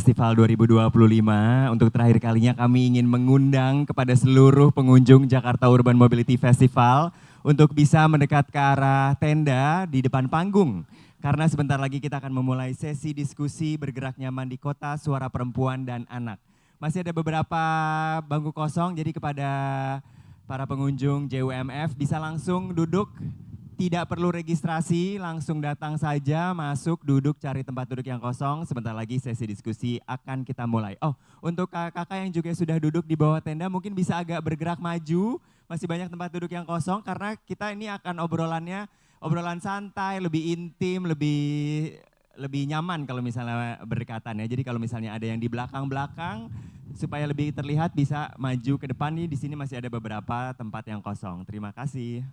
Festival 2025. Untuk terakhir kalinya kami ingin mengundang kepada seluruh pengunjung Jakarta Urban Mobility Festival untuk bisa mendekat ke arah tenda di depan panggung. Karena sebentar lagi kita akan memulai sesi diskusi bergerak nyaman di kota, suara perempuan dan anak. Masih ada beberapa bangku kosong, jadi kepada para pengunjung JUMF bisa langsung duduk. Tidak perlu registrasi, langsung datang saja, masuk, duduk, cari tempat duduk yang kosong. Sebentar lagi sesi diskusi akan kita mulai. Oh, untuk kakak-kakak yang juga sudah duduk di bawah tenda mungkin bisa agak bergerak maju. Masih banyak tempat duduk yang kosong karena kita ini akan obrolan santai, lebih intim, lebih nyaman kalau misalnya berdekatan ya. Jadi kalau misalnya ada yang di belakang-belakang supaya lebih terlihat bisa maju ke depan nih. Di sini masih ada beberapa tempat yang kosong. Terima kasih.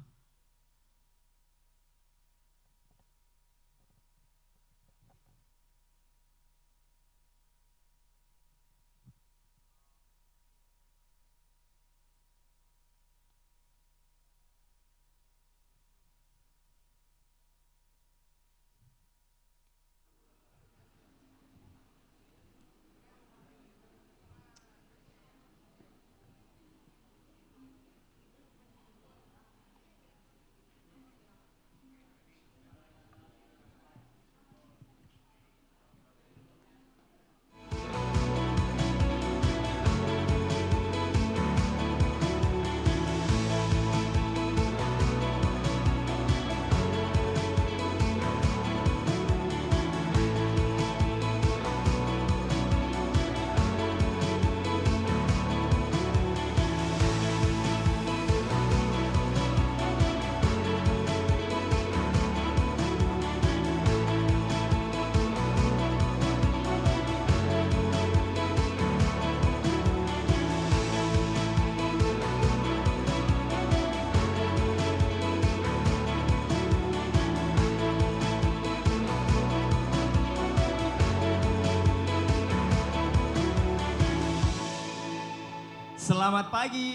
Selamat pagi.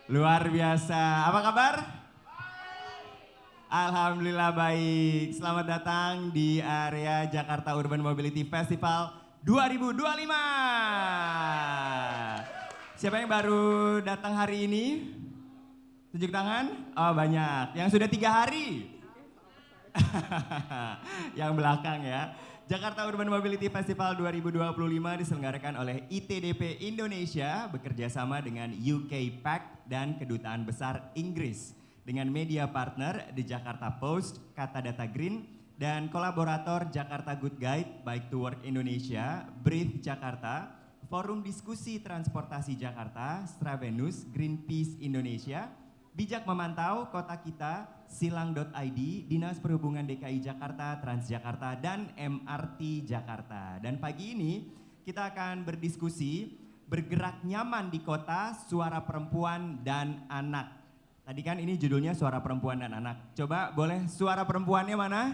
Luar biasa. Apa kabar? Alhamdulillah baik. Selamat datang di area Jakarta Urban Mobility Festival 2025. Siapa yang baru datang hari ini? Tunjuk tangan. Oh banyak. Yang sudah 3 hari? Yang belakang ya. Jakarta Urban Mobility Festival 2025 diselenggarakan oleh ITDP Indonesia bekerja sama dengan UK PAC dan Kedutaan Besar Inggris dengan media partner The Jakarta Post, Kata Data Green, dan kolaborator Jakarta Good Guide, Bike to Work Indonesia, Breathe Jakarta, Forum Diskusi Transportasi Jakarta, Stravenus, Greenpeace Indonesia, Bijak Memantau, Kota Kita, Silang.id, Dinas Perhubungan DKI Jakarta, Transjakarta, dan MRT Jakarta. Dan pagi ini kita akan berdiskusi bergerak nyaman di kota, suara perempuan dan anak. Tadi kan ini judulnya suara perempuan dan anak. Coba boleh suara perempuannya mana?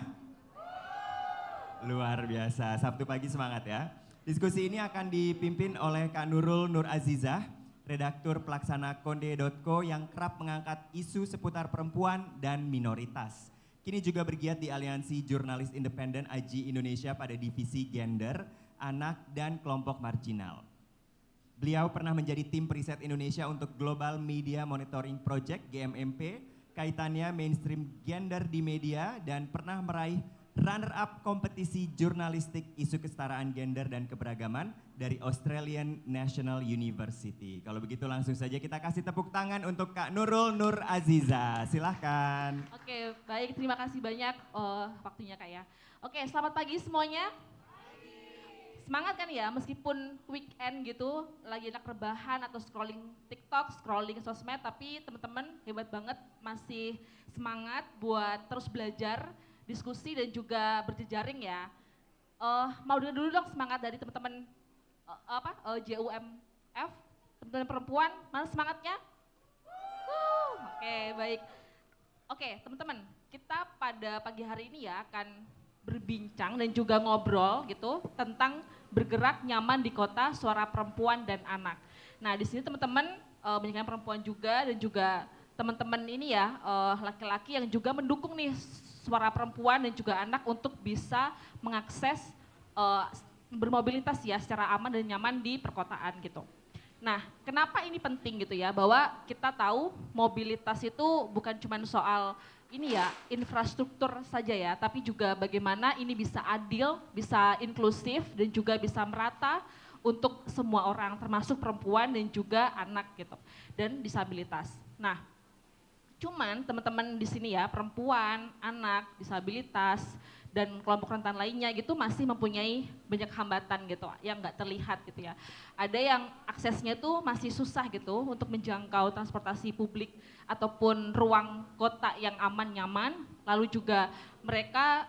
Luar biasa, Sabtu pagi semangat ya. Diskusi ini akan dipimpin oleh Kak Nurul Nur Azizah, redaktur pelaksana konde.co yang kerap mengangkat isu seputar perempuan dan minoritas. Kini juga bergiat di Aliansi Jurnalis Independen AJI Indonesia pada divisi gender, anak, dan kelompok marginal. Beliau pernah menjadi tim periset Indonesia untuk Global Media Monitoring Project GMMP, kaitannya mainstream gender di media, dan pernah meraih runner-up kompetisi jurnalistik isu kesetaraan gender dan keberagaman dari Australian National University. Kalau begitu langsung saja kita kasih tepuk tangan untuk Kak Nurul Nur Azizah. Silahkan. Oke, baik. Terima kasih banyak waktunya Kak ya. Oke, selamat pagi semuanya. Semangat kan ya, meskipun weekend gitu, lagi enak rebahan atau scrolling TikTok, scrolling sosmed, tapi teman-teman hebat banget masih semangat buat terus belajar, diskusi dan juga berjejaring ya. Mau dengar dulu dong semangat dari teman-teman JUMF, teman-teman perempuan, mana semangatnya? Oke, baik. Oke, teman-teman, kita pada pagi hari ini ya akan berbincang dan juga ngobrol gitu tentang bergerak nyaman di kota, suara perempuan dan anak. Nah, di sini teman-teman banyak perempuan juga dan juga teman-teman ini ya laki-laki yang juga mendukung nih suara perempuan dan juga anak untuk bisa mengakses eh, bermobilitas ya secara aman dan nyaman di perkotaan gitu. Nah, kenapa ini penting gitu ya, bahwa kita tahu mobilitas itu bukan cuma soal ini ya, infrastruktur saja ya, tapi juga bagaimana ini bisa adil, bisa inklusif, dan juga bisa merata untuk semua orang, termasuk perempuan dan juga anak gitu, dan disabilitas. Nah, cuman teman-teman di sini ya, perempuan, anak, disabilitas, dan kelompok rentan lainnya gitu masih mempunyai banyak hambatan gitu yang nggak terlihat gitu ya. Ada yang aksesnya tuh masih susah gitu untuk menjangkau transportasi publik ataupun ruang kota yang aman nyaman. Lalu juga mereka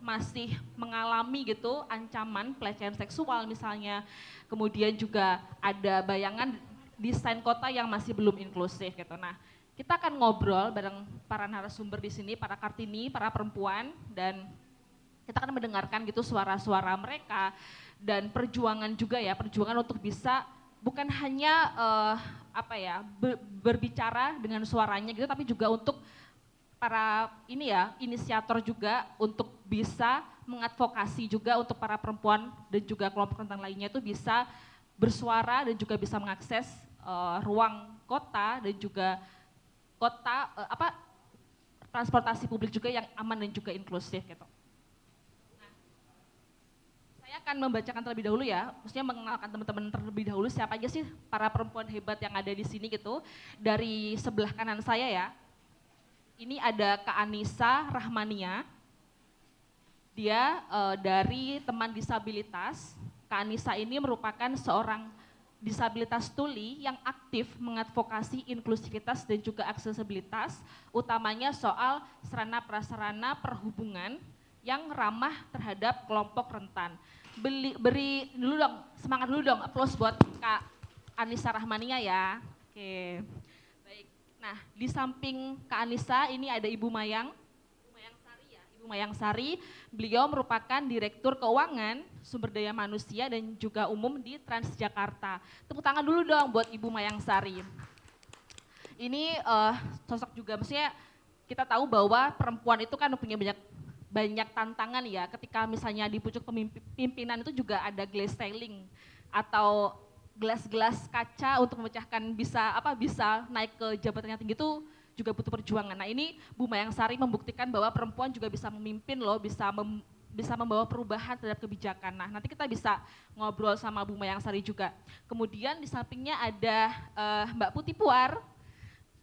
masih mengalami gitu ancaman pelecehan seksual misalnya. Kemudian juga ada bayangan desain kota yang masih belum inklusif gitu. Nah, kita akan ngobrol bareng para narasumber di sini, para Kartini, para perempuan, dan kita akan mendengarkan gitu suara-suara mereka dan perjuangan juga ya, perjuangan untuk bisa bukan hanya berbicara dengan suaranya gitu, tapi juga untuk para ini ya inisiator juga untuk bisa mengadvokasi juga untuk para perempuan dan juga kelompok rentan lainnya itu bisa bersuara dan juga bisa mengakses ruang kota dan juga transportasi publik juga yang aman dan juga inklusif gitu. Nah, saya akan membacakan terlebih dahulu ya, maksudnya mengenalkan teman-teman terlebih dahulu siapa aja sih para perempuan hebat yang ada di sini gitu. Dari sebelah kanan saya ya, ini ada Kak Anissa Rahmania, dia dari teman disabilitas. Kak Anissa ini merupakan seorang disabilitas tuli yang aktif mengadvokasi inklusivitas dan juga aksesibilitas, utamanya soal sarana prasarana perhubungan yang ramah terhadap kelompok rentan. Beri dulu dong, semangat dulu dong, applause buat Kak Anissa Rahmania ya. Oke, baik. Nah, di samping Kak Anissa ini ada Ibu Mayang. Ibu Mayang Sari, beliau merupakan Direktur Keuangan, Sumber Daya Manusia dan juga Umum di Transjakarta. Tepuk tangan dulu dong buat Ibu Mayang Sari. Ini sosok juga, maksudnya kita tahu bahwa perempuan itu kan punya banyak tantangan ya, ketika misalnya di pucuk pimpinan itu juga ada glass ceiling atau gelas-gelas kaca untuk memecahkan bisa naik ke jabatan yang tinggi itu juga butuh perjuangan. Nah ini Bu Mayang Sari membuktikan bahwa perempuan juga bisa memimpin loh, bisa membawa perubahan terhadap kebijakan. Nah nanti kita bisa ngobrol sama Bu Mayang Sari juga. Kemudian di sampingnya ada Mbak Putih Puar.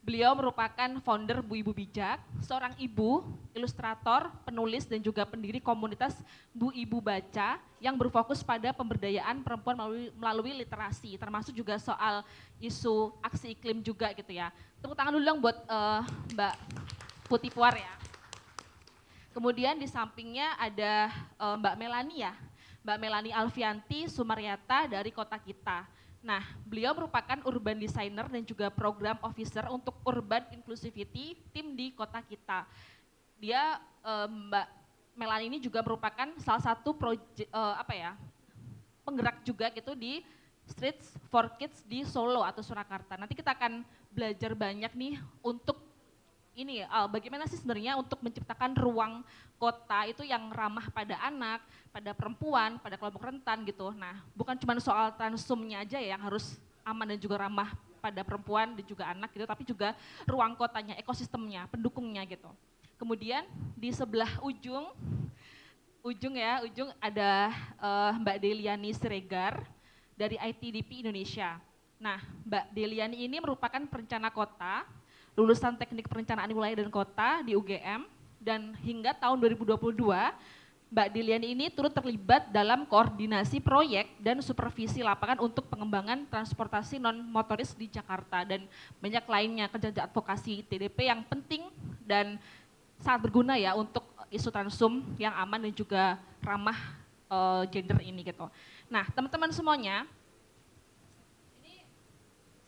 Beliau merupakan founder Bu Ibu Bijak, seorang ibu, ilustrator, penulis dan juga pendiri komunitas Bu Ibu Baca yang berfokus pada pemberdayaan perempuan melalui literasi, termasuk juga soal isu aksi iklim juga gitu ya. Tepuk tangan dulu dong buat Mbak Putih Puar ya. Kemudian di sampingnya ada Mbak Melani ya, Mbak Melani Alfianti Sumaryata dari Kota Kita. Nah, beliau merupakan urban designer dan juga program officer untuk urban inclusivity tim di Kota Kita. Dia Mbak Melani ini juga merupakan salah satu penggerak juga gitu di Streets for Kids di Solo atau Surakarta. Nanti kita akan belajar banyak nih untuk ini bagaimana sih sebenarnya untuk menciptakan ruang kota itu yang ramah pada anak, pada perempuan, pada kelompok rentan gitu. Nah, bukan cuma soal transumnya aja ya yang harus aman dan juga ramah pada perempuan dan juga anak gitu, tapi juga ruang kotanya, ekosistemnya, pendukungnya gitu. Kemudian di sebelah ujung ada Mbak Deliani Siregar dari ITDP Indonesia. Nah, Mbak Deliani ini merupakan perencana kota, lulusan Teknik Perencanaan Wilayah dan Kota di UGM, dan hingga tahun 2022 Mbak Deliani ini turut terlibat dalam koordinasi proyek dan supervisi lapangan untuk pengembangan transportasi non-motoris di Jakarta dan banyak lainnya kerja advokasi TDP yang penting dan sangat berguna ya untuk isu transum yang aman dan juga ramah gender ini gitu. Nah teman-teman semuanya, ini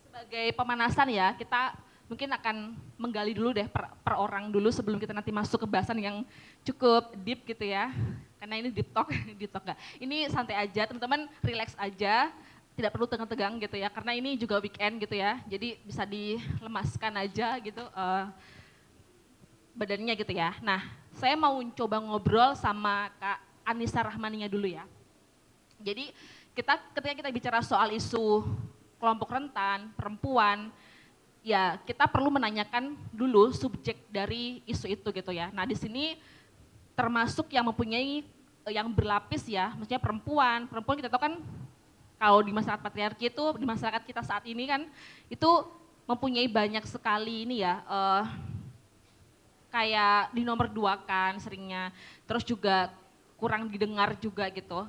sebagai pemanasan ya, kita mungkin akan menggali dulu deh per orang dulu sebelum kita nanti masuk ke bahasan yang cukup deep gitu ya. Karena ini deep talk, deep talk gak. Ini santai aja, teman-teman relax aja, tidak perlu tegang-tegang gitu ya. Karena ini juga weekend gitu ya, jadi bisa dilemaskan aja gitu badannya gitu ya. Nah, saya mau coba ngobrol sama Kak Anissa Rahmaninya dulu ya. Jadi ketika kita bicara soal isu kelompok rentan, perempuan, ya kita perlu menanyakan dulu subjek dari isu itu gitu ya. Nah di sini termasuk yang mempunyai, yang berlapis ya, maksudnya perempuan kita tahu kan kalau di masyarakat patriarki itu, di masyarakat kita saat ini kan, itu mempunyai banyak sekali ini ya, kayak di nomor dua kan seringnya, terus juga kurang didengar juga gitu.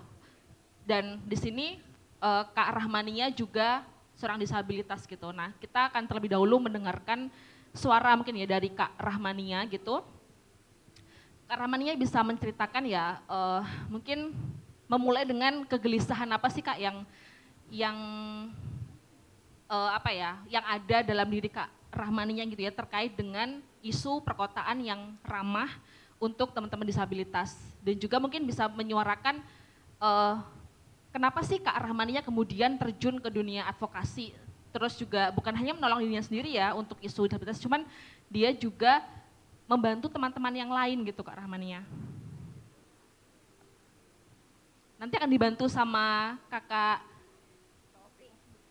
Dan di sini Kak Rahmania juga seorang disabilitas gitu. Nah kita akan terlebih dahulu mendengarkan suara mungkin ya dari Kak Rahmania gitu. Kak Rahmania bisa menceritakan ya, mungkin memulai dengan kegelisahan apa sih Kak yang apa ya, yang ada dalam diri Kak Rahmaninya gitu ya terkait dengan isu perkotaan yang ramah untuk teman-teman disabilitas, dan juga mungkin bisa menyuarakan kenapa sih Kak Rahmaninya kemudian terjun ke dunia advokasi, terus juga bukan hanya menolong dirinya sendiri ya untuk isu disabilitas, cuman dia juga membantu teman-teman yang lain gitu Kak Rahmania. Nanti akan dibantu sama Kak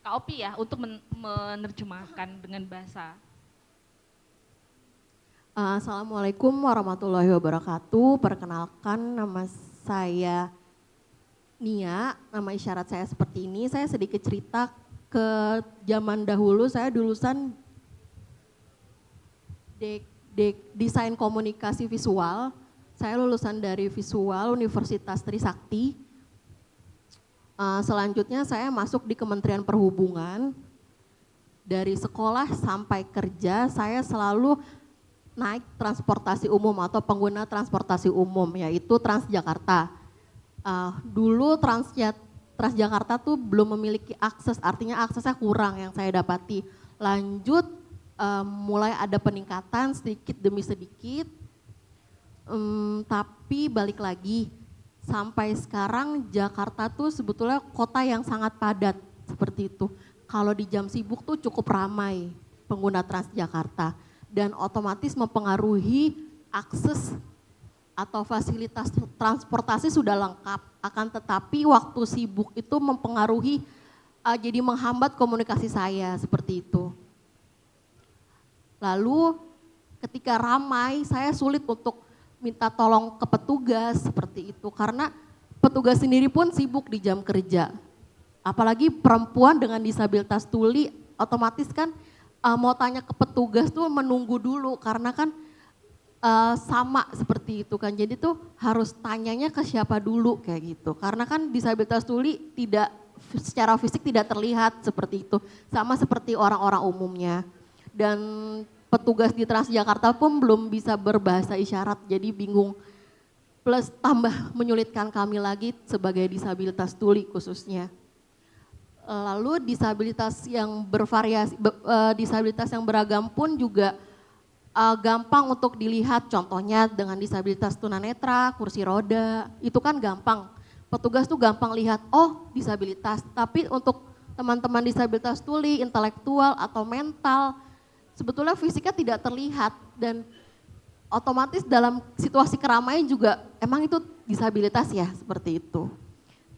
Opi ya untuk menerjemahkan dengan bahasa. Assalamualaikum warahmatullahi wabarakatuh. Perkenalkan, nama saya Nia, nama isyarat saya seperti ini. Saya sedikit cerita ke zaman dahulu, saya lulusan desain komunikasi visual. Saya lulusan dari visual Universitas Trisakti. Selanjutnya saya masuk di Kementerian Perhubungan. Dari sekolah sampai kerja saya selalu naik transportasi umum atau pengguna transportasi umum, yaitu Transjakarta. Dulu Transjakarta tuh belum memiliki akses, artinya aksesnya kurang yang saya dapati. Lanjut mulai ada peningkatan sedikit demi sedikit, tapi balik lagi. Sampai sekarang Jakarta tuh sebetulnya kota yang sangat padat seperti itu. Kalau di jam sibuk tuh cukup ramai pengguna Transjakarta dan otomatis mempengaruhi akses atau fasilitas transportasi sudah lengkap. Akan tetapi waktu sibuk itu mempengaruhi, jadi menghambat komunikasi saya seperti itu. Lalu ketika ramai saya sulit untuk minta tolong ke petugas seperti itu karena petugas sendiri pun sibuk di jam kerja. Apalagi perempuan dengan disabilitas tuli otomatis kan mau tanya ke petugas tuh menunggu dulu karena kan sama seperti itu kan. Jadi tuh harus tanyanya ke siapa dulu kayak gitu. Karena kan disabilitas tuli tidak secara fisik tidak terlihat seperti itu. Sama seperti orang-orang umumnya. Dan petugas di Transjakarta pun belum bisa berbahasa isyarat, jadi bingung. Plus tambah menyulitkan kami lagi sebagai disabilitas tuli khususnya. Lalu disabilitas yang bervariasi, disabilitas yang beragam pun juga gampang untuk dilihat. Contohnya dengan disabilitas tunanetra, kursi roda, itu kan gampang. Petugas tuh gampang lihat, oh disabilitas. Tapi untuk teman-teman disabilitas tuli, intelektual atau mental, sebetulnya fisiknya tidak terlihat dan otomatis dalam situasi keramaian juga emang itu disabilitas ya seperti itu.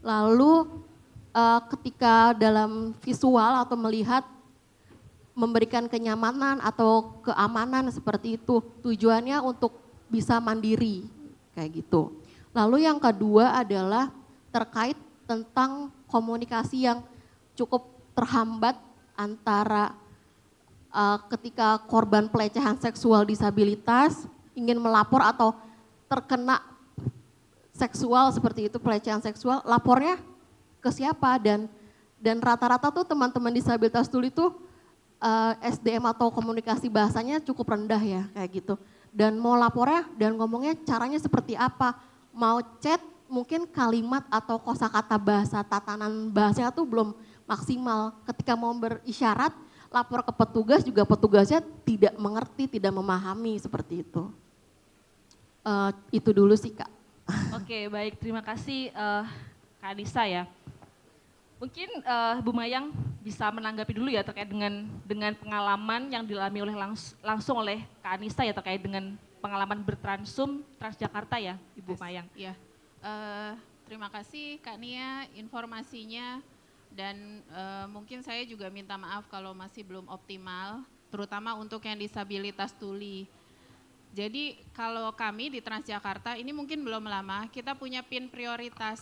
Lalu ketika dalam visual atau melihat memberikan kenyamanan atau keamanan seperti itu, tujuannya untuk bisa mandiri kayak gitu. Lalu yang kedua adalah terkait tentang komunikasi yang cukup terhambat antara ketika korban pelecehan seksual disabilitas ingin melapor atau terkena seksual seperti itu, pelecehan seksual, lapornya ke siapa, dan rata-rata tuh teman-teman disabilitas tuli itu SDM atau komunikasi bahasanya cukup rendah ya kayak gitu. Dan mau lapornya dan ngomongnya caranya seperti apa, mau chat mungkin kalimat atau kosakata bahasa, tatanan bahasanya tuh belum maksimal. Ketika mau berisyarat lapor ke petugas juga petugasnya tidak mengerti, tidak memahami seperti itu. Itu dulu sih Kak. Oke baik, terima kasih Kak Anissa ya. Mungkin Bu Mayang bisa menanggapi dulu ya terkait dengan pengalaman yang dialami oleh langsung oleh Kak Anissa ya terkait dengan pengalaman bertransum Transjakarta ya Ibu Mayang. Ya. Terima kasih Kak Nia informasinya dan mungkin saya juga minta maaf kalau masih belum optimal, terutama untuk yang disabilitas tuli. Jadi kalau kami di Transjakarta ini mungkin belum lama, kita punya PIN prioritas.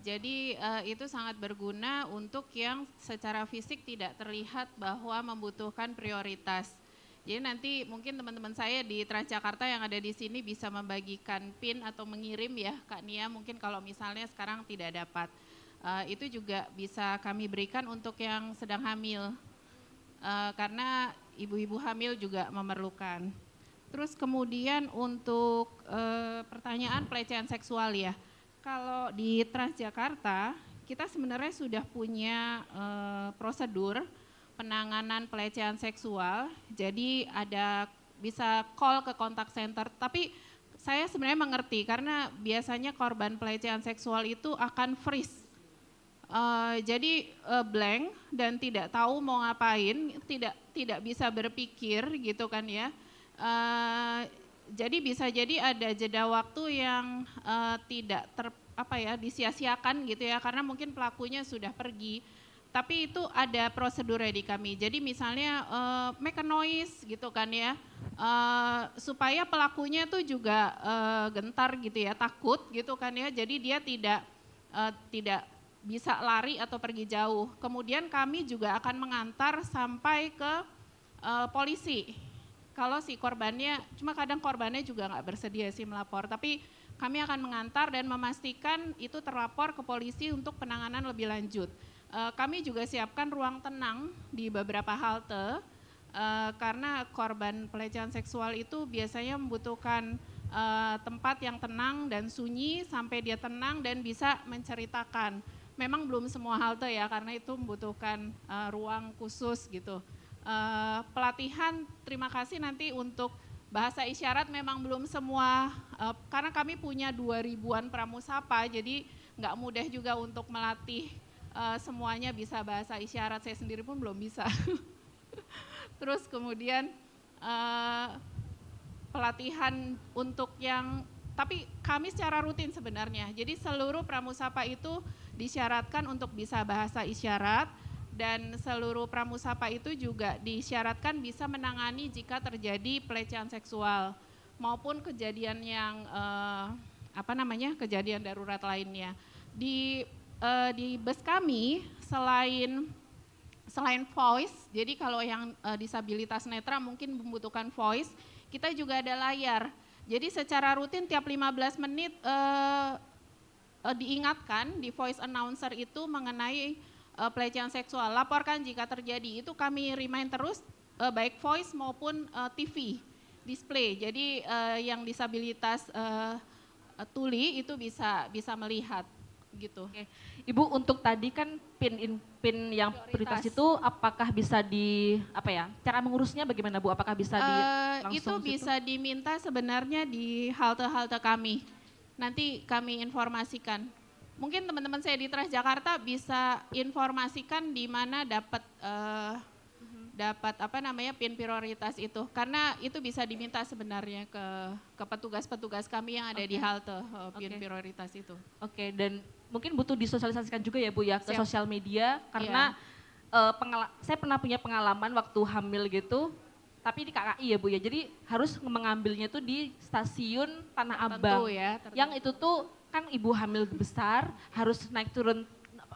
Jadi itu sangat berguna untuk yang secara fisik tidak terlihat bahwa membutuhkan prioritas. Jadi nanti mungkin teman-teman saya di Transjakarta yang ada di sini bisa membagikan PIN atau mengirim ya Kak Nia, mungkin kalau misalnya sekarang tidak dapat. Itu juga bisa kami berikan untuk yang sedang hamil, karena ibu-ibu hamil juga memerlukan. Terus kemudian untuk pertanyaan pelecehan seksual ya, kalau di Transjakarta kita sebenarnya sudah punya prosedur penanganan pelecehan seksual, jadi ada bisa call ke kontak center, tapi saya sebenarnya mengerti karena biasanya korban pelecehan seksual itu akan freeze, jadi blank dan tidak tahu mau ngapain, tidak bisa berpikir gitu kan ya. Jadi bisa jadi ada jeda waktu yang tidak disia-siakan gitu ya, karena mungkin pelakunya sudah pergi. Tapi itu ada prosedurnya di kami. Jadi misalnya make a noise gitu kan ya, supaya pelakunya tuh juga gentar gitu ya, takut gitu kan ya. Jadi dia tidak bisa lari atau pergi jauh. Kemudian kami juga akan mengantar sampai ke polisi. Kalau si korbannya, cuma kadang korbannya juga nggak bersedia sih melapor, tapi kami akan mengantar dan memastikan itu terlapor ke polisi untuk penanganan lebih lanjut. Kami juga siapkan ruang tenang di beberapa halte, karena korban pelecehan seksual itu biasanya membutuhkan tempat yang tenang dan sunyi sampai dia tenang dan bisa menceritakan. Memang belum semua halte ya, karena itu membutuhkan ruang khusus gitu. Pelatihan, terima kasih nanti untuk bahasa isyarat memang belum semua, karena kami punya 2000-an pramusapa, jadi nggak mudah juga untuk melatih semuanya bisa bahasa isyarat, saya sendiri pun belum bisa. Terus kemudian pelatihan untuk yang, tapi kami secara rutin sebenarnya, jadi seluruh pramusapa itu disyaratkan untuk bisa bahasa isyarat, dan seluruh pramusapa itu juga disyaratkan bisa menangani jika terjadi pelecehan seksual maupun kejadian yang kejadian darurat lainnya. Di bus kami selain voice, jadi kalau yang disabilitas netra mungkin membutuhkan voice, kita juga ada layar. Jadi secara rutin tiap 15 menit diingatkan di voice announcer itu mengenai pelecehan seksual. Laporkan jika terjadi, itu kami remind terus, baik voice maupun TV display. Jadi yang disabilitas tuli itu bisa melihat gitu. Oke. Ibu, untuk tadi kan PIN yang prioritas itu apakah bisa cara mengurusnya bagaimana Bu? Apakah bisa langsung itu bisa diminta sebenarnya di halte-halte kami. Nanti kami informasikan. Mungkin teman-teman saya di Transjakarta bisa informasikan di mana dapat PIN prioritas itu, karena itu bisa diminta sebenarnya ke petugas-petugas kami yang ada di halte PIN prioritas itu. Oke, dan mungkin butuh disosialisasikan juga ya Bu ya ke sosial media, karena saya pernah punya pengalaman waktu hamil gitu, tapi di KKI ya Bu ya, jadi harus mengambilnya tuh di stasiun Tanah Abang, yang itu tuh kan ibu hamil besar harus naik turun,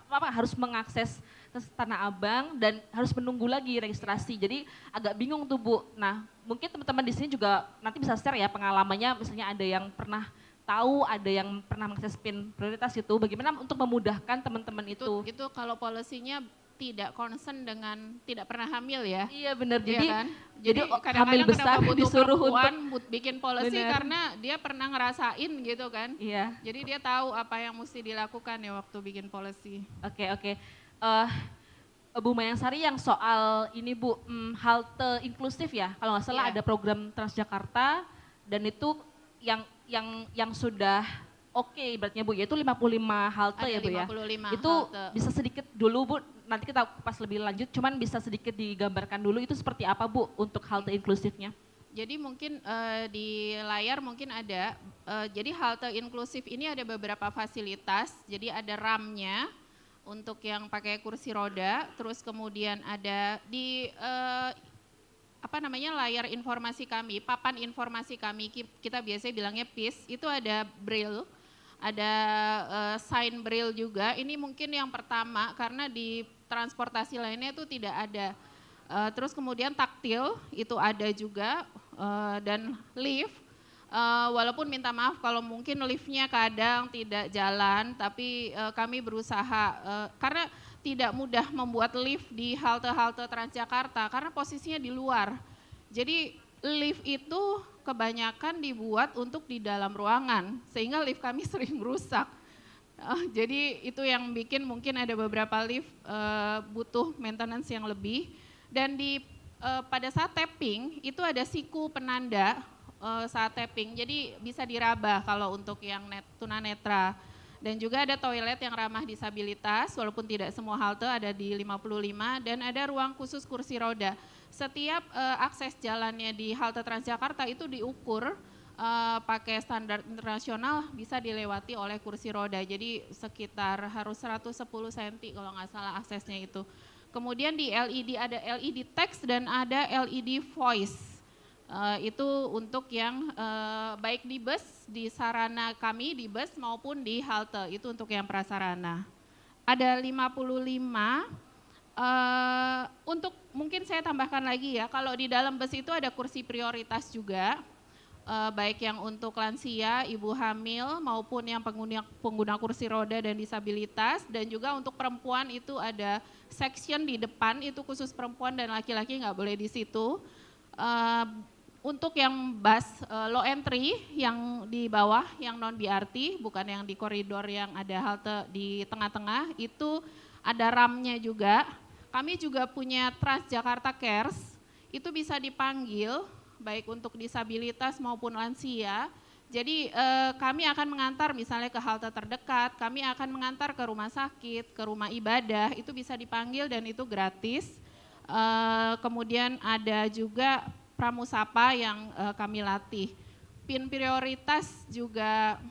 harus mengakses ke Tanah Abang dan harus menunggu lagi registrasi, jadi agak bingung tuh Bu. Nah mungkin teman-teman di sini juga nanti bisa share ya pengalamannya, misalnya ada yang pernah tahu, ada yang pernah mengakses PIN prioritas itu, bagaimana untuk memudahkan teman-teman itu. Itu kalau polisinya tidak concern dengan tidak pernah hamil ya. Iya benar, kan? Jadi kadang-kadang hamil besar disuruh untuk bikin policy karena dia pernah ngerasain gitu kan. Iya. Jadi dia tahu apa yang mesti dilakukan ya waktu bikin policy. Oke. Bu Mayangsari, yang soal ini Bu, halte inklusif ya, kalau nggak salah ada program Transjakarta dan itu yang sudah berarti Bu, yaitu 55 halte ada ya Bu ya. Itu halte. bisa sedikit dulu Bu, nanti kita pas lebih lanjut, cuman bisa sedikit digambarkan dulu itu seperti apa Bu untuk halte inklusifnya. Jadi mungkin di layar mungkin ada Jadi halte inklusif ini ada beberapa fasilitas, jadi ada RAM-nya untuk yang pakai kursi roda, terus kemudian ada di layar informasi kami, papan informasi kami, kita biasanya bilangnya PIS, itu ada braille, ada sign braille juga. Ini mungkin yang pertama karena di transportasi lainnya itu tidak ada. Terus kemudian taktil itu ada juga, dan lift. Walaupun minta maaf kalau mungkin liftnya kadang tidak jalan, tapi kami berusaha karena tidak mudah membuat lift di halte-halte Transjakarta karena posisinya di luar. Jadi lift itu kebanyakan dibuat untuk di dalam ruangan sehingga lift kami sering rusak. Jadi itu yang bikin mungkin ada beberapa lift butuh maintenance yang lebih. Dan pada saat tapping itu ada siku penanda saat tapping, jadi bisa diraba kalau untuk yang tunanetra. Dan juga ada toilet yang ramah disabilitas, walaupun tidak semua halte ada di 55, dan ada ruang khusus kursi roda. Setiap akses jalannya di halte Transjakarta itu diukur pakai standar internasional, bisa dilewati oleh kursi roda, jadi sekitar harus 110 cm kalau nggak salah aksesnya itu. Kemudian di LED ada LED text dan ada LED voice. Itu untuk yang baik di bus, di sarana kami di bus maupun di halte, itu untuk yang prasarana. Ada 55, untuk mungkin saya tambahkan lagi ya, kalau di dalam bus itu ada kursi prioritas juga, baik yang untuk lansia, ibu hamil maupun yang pengguna kursi roda dan disabilitas, dan juga untuk perempuan itu ada section di depan, itu khusus perempuan dan laki-laki nggak boleh di situ. Untuk yang bus low entry yang di bawah, yang non BRT, bukan yang di koridor yang ada halte di tengah-tengah, itu ada RAM-nya juga. Kami juga punya Transjakarta Cares, itu bisa dipanggil baik untuk disabilitas maupun lansia. Jadi kami akan mengantar misalnya ke halte terdekat, kami akan mengantar ke rumah sakit, ke rumah ibadah, itu bisa dipanggil dan itu gratis. Kemudian ada juga pramusapa yang kami latih. PIN prioritas juga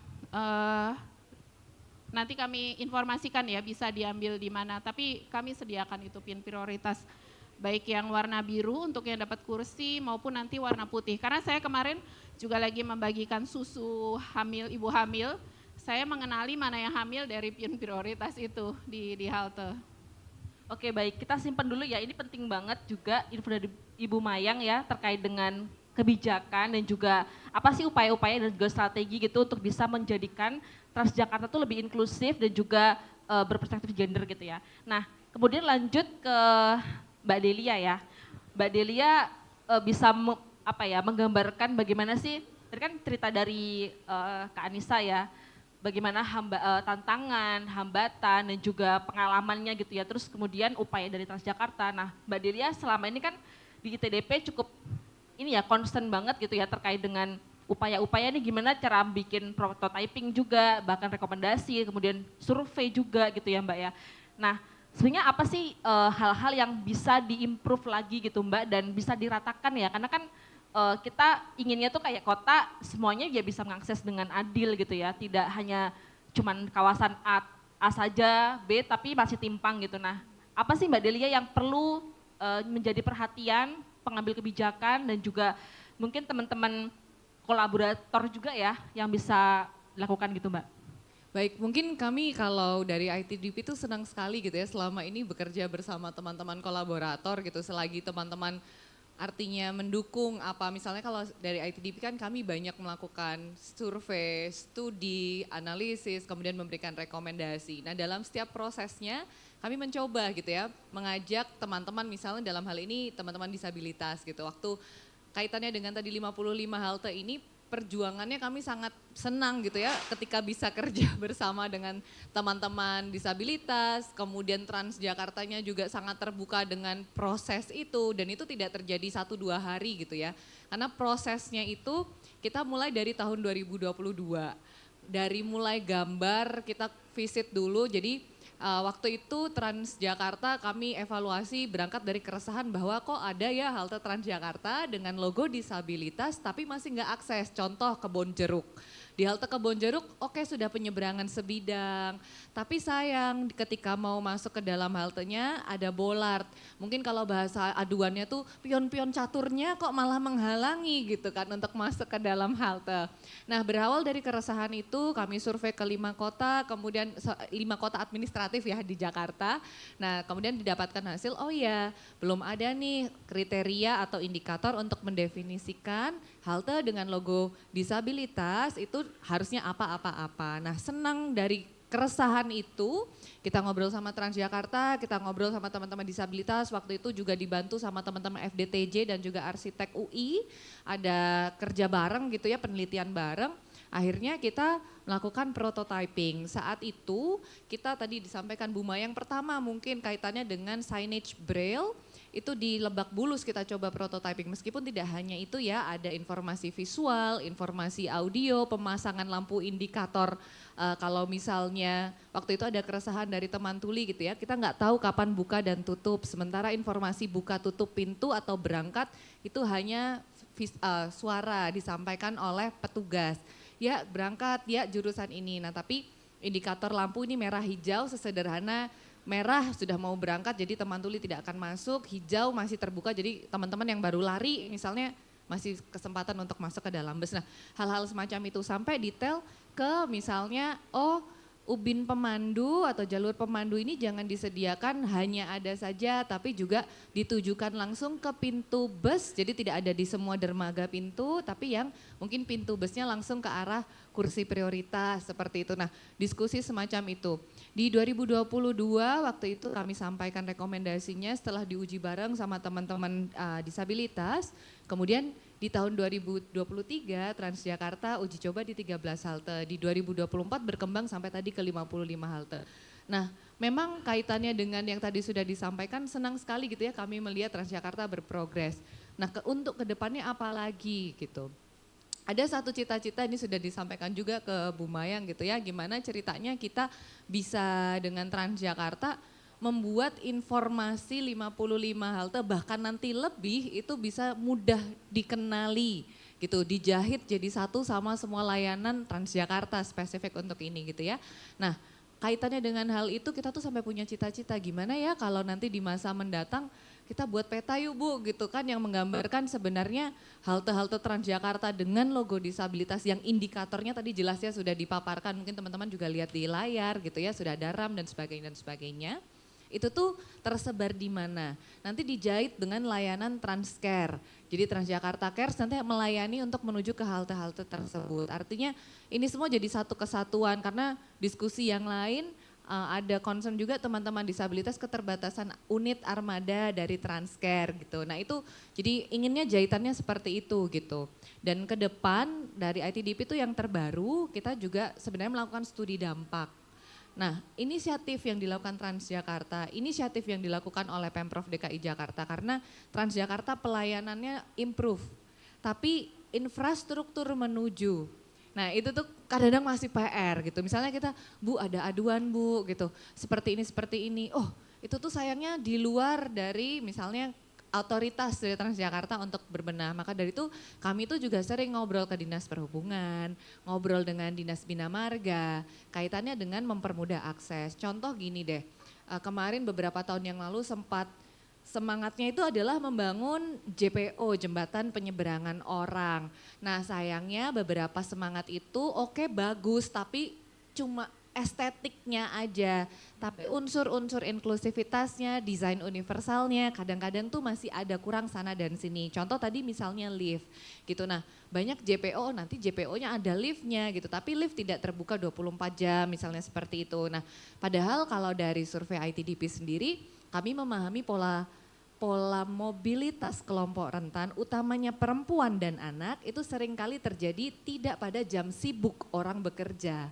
nanti kami informasikan ya, bisa diambil di mana, tapi kami sediakan itu PIN prioritas, baik yang warna biru untuk yang dapat kursi maupun nanti warna putih. Karena saya kemarin juga lagi membagikan susu hamil, ibu hamil, saya mengenali mana yang hamil dari PIN prioritas itu di halte. Oke baik, kita simpan dulu ya, ini penting banget juga info dari Ibu Mayang ya terkait dengan kebijakan dan juga apa sih upaya-upaya dan juga strategi gitu untuk bisa menjadikan Transjakarta tuh lebih inklusif dan juga berperspektif gender gitu ya. Nah kemudian lanjut ke Mbak Delia ya. Mbak Delia bisa menggambarkan bagaimana sih, tadi kan cerita dari Kak Anissa ya, bagaimana tantangan, hambatan dan juga pengalamannya gitu ya. Terus kemudian upaya dari Transjakarta. Nah Mbak Delia selama ini kan di ITDP cukup ini ya concern banget gitu ya terkait dengan upaya-upaya ini gimana cara bikin prototyping juga, bahkan rekomendasi, kemudian survei juga gitu ya Mbak ya. Nah sebenarnya apa sih hal-hal yang bisa diimprove lagi gitu Mbak dan bisa diratakan ya, karena kan kita inginnya tuh kayak kota semuanya ya bisa mengakses dengan adil gitu ya, tidak hanya cuman kawasan A saja, B tapi masih timpang gitu. Nah apa sih Mbak Delia yang perlu menjadi perhatian pengambil kebijakan dan juga mungkin teman-teman kolaborator juga ya yang bisa lakukan gitu Mbak? Baik, mungkin kami kalau dari ITDP itu senang sekali gitu ya selama ini bekerja bersama teman-teman kolaborator gitu, selagi teman-teman artinya mendukung apa, misalnya kalau dari ITDP kan kami banyak melakukan survei, studi, analisis, kemudian memberikan rekomendasi. Nah dalam setiap prosesnya kami mencoba gitu ya, mengajak teman-teman misalnya dalam hal ini teman-teman disabilitas gitu. Waktu kaitannya dengan tadi 55 halte ini, perjuangannya kami sangat senang gitu ya ketika bisa kerja bersama dengan teman-teman disabilitas, kemudian Transjakartanya juga sangat terbuka dengan proses itu dan itu tidak terjadi 1-2 hari gitu ya. Karena prosesnya itu kita mulai dari tahun 2022, dari mulai gambar kita visit dulu, jadi waktu itu Transjakarta kami evaluasi berangkat dari keresahan bahwa kok ada ya halte Transjakarta dengan logo disabilitas tapi masih nggak akses, contoh Kebonjeruk. Di halte Kebonjeruk oke sudah penyeberangan sebidang, tapi sayang ketika mau masuk ke dalam haltenya ada bollard. Mungkin kalau bahasa aduannya tuh pion-pion caturnya kok malah menghalangi gitu kan untuk masuk ke dalam halte. Nah berawal dari keresahan itu kami survei ke 5 kota, kemudian 5 kota administratif ya di Jakarta. Nah kemudian didapatkan hasil, oh ya belum ada nih kriteria atau indikator untuk mendefinisikan halte dengan logo disabilitas itu harusnya apa-apa-apa. Nah senang dari keresahan itu kita ngobrol sama Transjakarta, kita ngobrol sama teman-teman disabilitas, waktu itu juga dibantu sama teman-teman FDTJ dan juga arsitek UI, ada kerja bareng gitu ya, penelitian bareng. Akhirnya kita melakukan prototyping. Saat itu kita tadi disampaikan Bu Maya yang pertama mungkin kaitannya dengan signage braille. Itu di Lebak Bulus kita coba prototyping, meskipun tidak hanya itu ya, ada informasi visual, informasi audio, pemasangan lampu indikator. Kalau misalnya waktu itu ada keresahan dari teman tuli gitu ya, kita nggak tahu kapan buka dan tutup, sementara informasi buka tutup pintu atau berangkat itu hanya suara disampaikan oleh petugas. Ya berangkat, ya jurusan ini, nah tapi indikator lampu ini merah hijau sesederhana merah sudah mau berangkat jadi teman tuli tidak akan masuk, hijau masih terbuka jadi teman-teman yang baru lari misalnya masih kesempatan untuk masuk ke dalam bus. Nah hal-hal semacam itu sampai detail ke misalnya ubin pemandu atau jalur pemandu ini jangan disediakan hanya ada saja tapi juga ditujukan langsung ke pintu bus, jadi tidak ada di semua dermaga pintu tapi yang mungkin pintu busnya langsung ke arah kursi prioritas seperti itu. Nah diskusi semacam itu. Di 2022 waktu itu kami sampaikan rekomendasinya setelah diuji bareng sama teman-teman disabilitas, kemudian di tahun 2023 Transjakarta uji coba di 13 halte, di 2024 berkembang sampai tadi ke 55 halte. Nah memang kaitannya dengan yang tadi sudah disampaikan senang sekali gitu ya kami melihat Transjakarta berprogres. Nah untuk kedepannya apa lagi gitu. Ada satu cita-cita ini sudah disampaikan juga ke Bu Mayang gitu ya, gimana ceritanya kita bisa dengan Transjakarta membuat informasi 55 halte bahkan nanti lebih itu bisa mudah dikenali gitu, dijahit jadi satu sama semua layanan Transjakarta spesifik untuk ini gitu ya. Nah kaitannya dengan hal itu kita tuh sampai punya cita-cita gimana ya kalau nanti di masa mendatang kita buat peta yuk Bu gitu kan yang menggambarkan sebenarnya halte-halte Transjakarta dengan logo disabilitas yang indikatornya tadi jelasnya sudah dipaparkan, mungkin teman-teman juga lihat di layar gitu ya, sudah ada RAM dan sebagainya. Itu tuh tersebar di mana? Nanti dijahit dengan layanan Transcare. Jadi Transjakarta Cares nanti melayani untuk menuju ke halte-halte tersebut. Artinya ini semua jadi satu kesatuan karena diskusi yang lain ada concern juga teman-teman disabilitas keterbatasan unit armada dari Transcare gitu. Nah itu jadi inginnya jahitannya seperti itu gitu. Dan ke depan dari ITDP itu yang terbaru kita juga sebenarnya melakukan studi dampak. Nah inisiatif yang dilakukan Transjakarta, inisiatif yang dilakukan oleh Pemprov DKI Jakarta karena Transjakarta pelayanannya improve, tapi infrastruktur menuju. Nah itu tuh kadang-kadang masih PR gitu, misalnya kita Bu ada aduan Bu gitu, seperti ini, oh itu tuh sayangnya di luar dari misalnya otoritas dari Transjakarta untuk berbenah. Maka dari itu kami tuh juga sering ngobrol ke Dinas Perhubungan, ngobrol dengan Dinas Bina Marga, kaitannya dengan mempermudah akses. Contoh gini deh, kemarin beberapa tahun yang lalu sempat semangatnya itu adalah membangun JPO, Jembatan Penyeberangan Orang. Nah sayangnya beberapa semangat itu oke bagus tapi cuma estetiknya aja, tapi unsur-unsur inklusivitasnya, desain universalnya kadang-kadang tuh masih ada kurang sana dan sini. Contoh tadi misalnya lift gitu, nah banyak JPO nanti JPO-nya ada liftnya gitu, tapi lift tidak terbuka 24 jam misalnya seperti itu. Nah padahal kalau dari survei ITDP sendiri kami memahami pola mobilitas kelompok rentan utamanya perempuan dan anak itu seringkali terjadi tidak pada jam sibuk orang bekerja.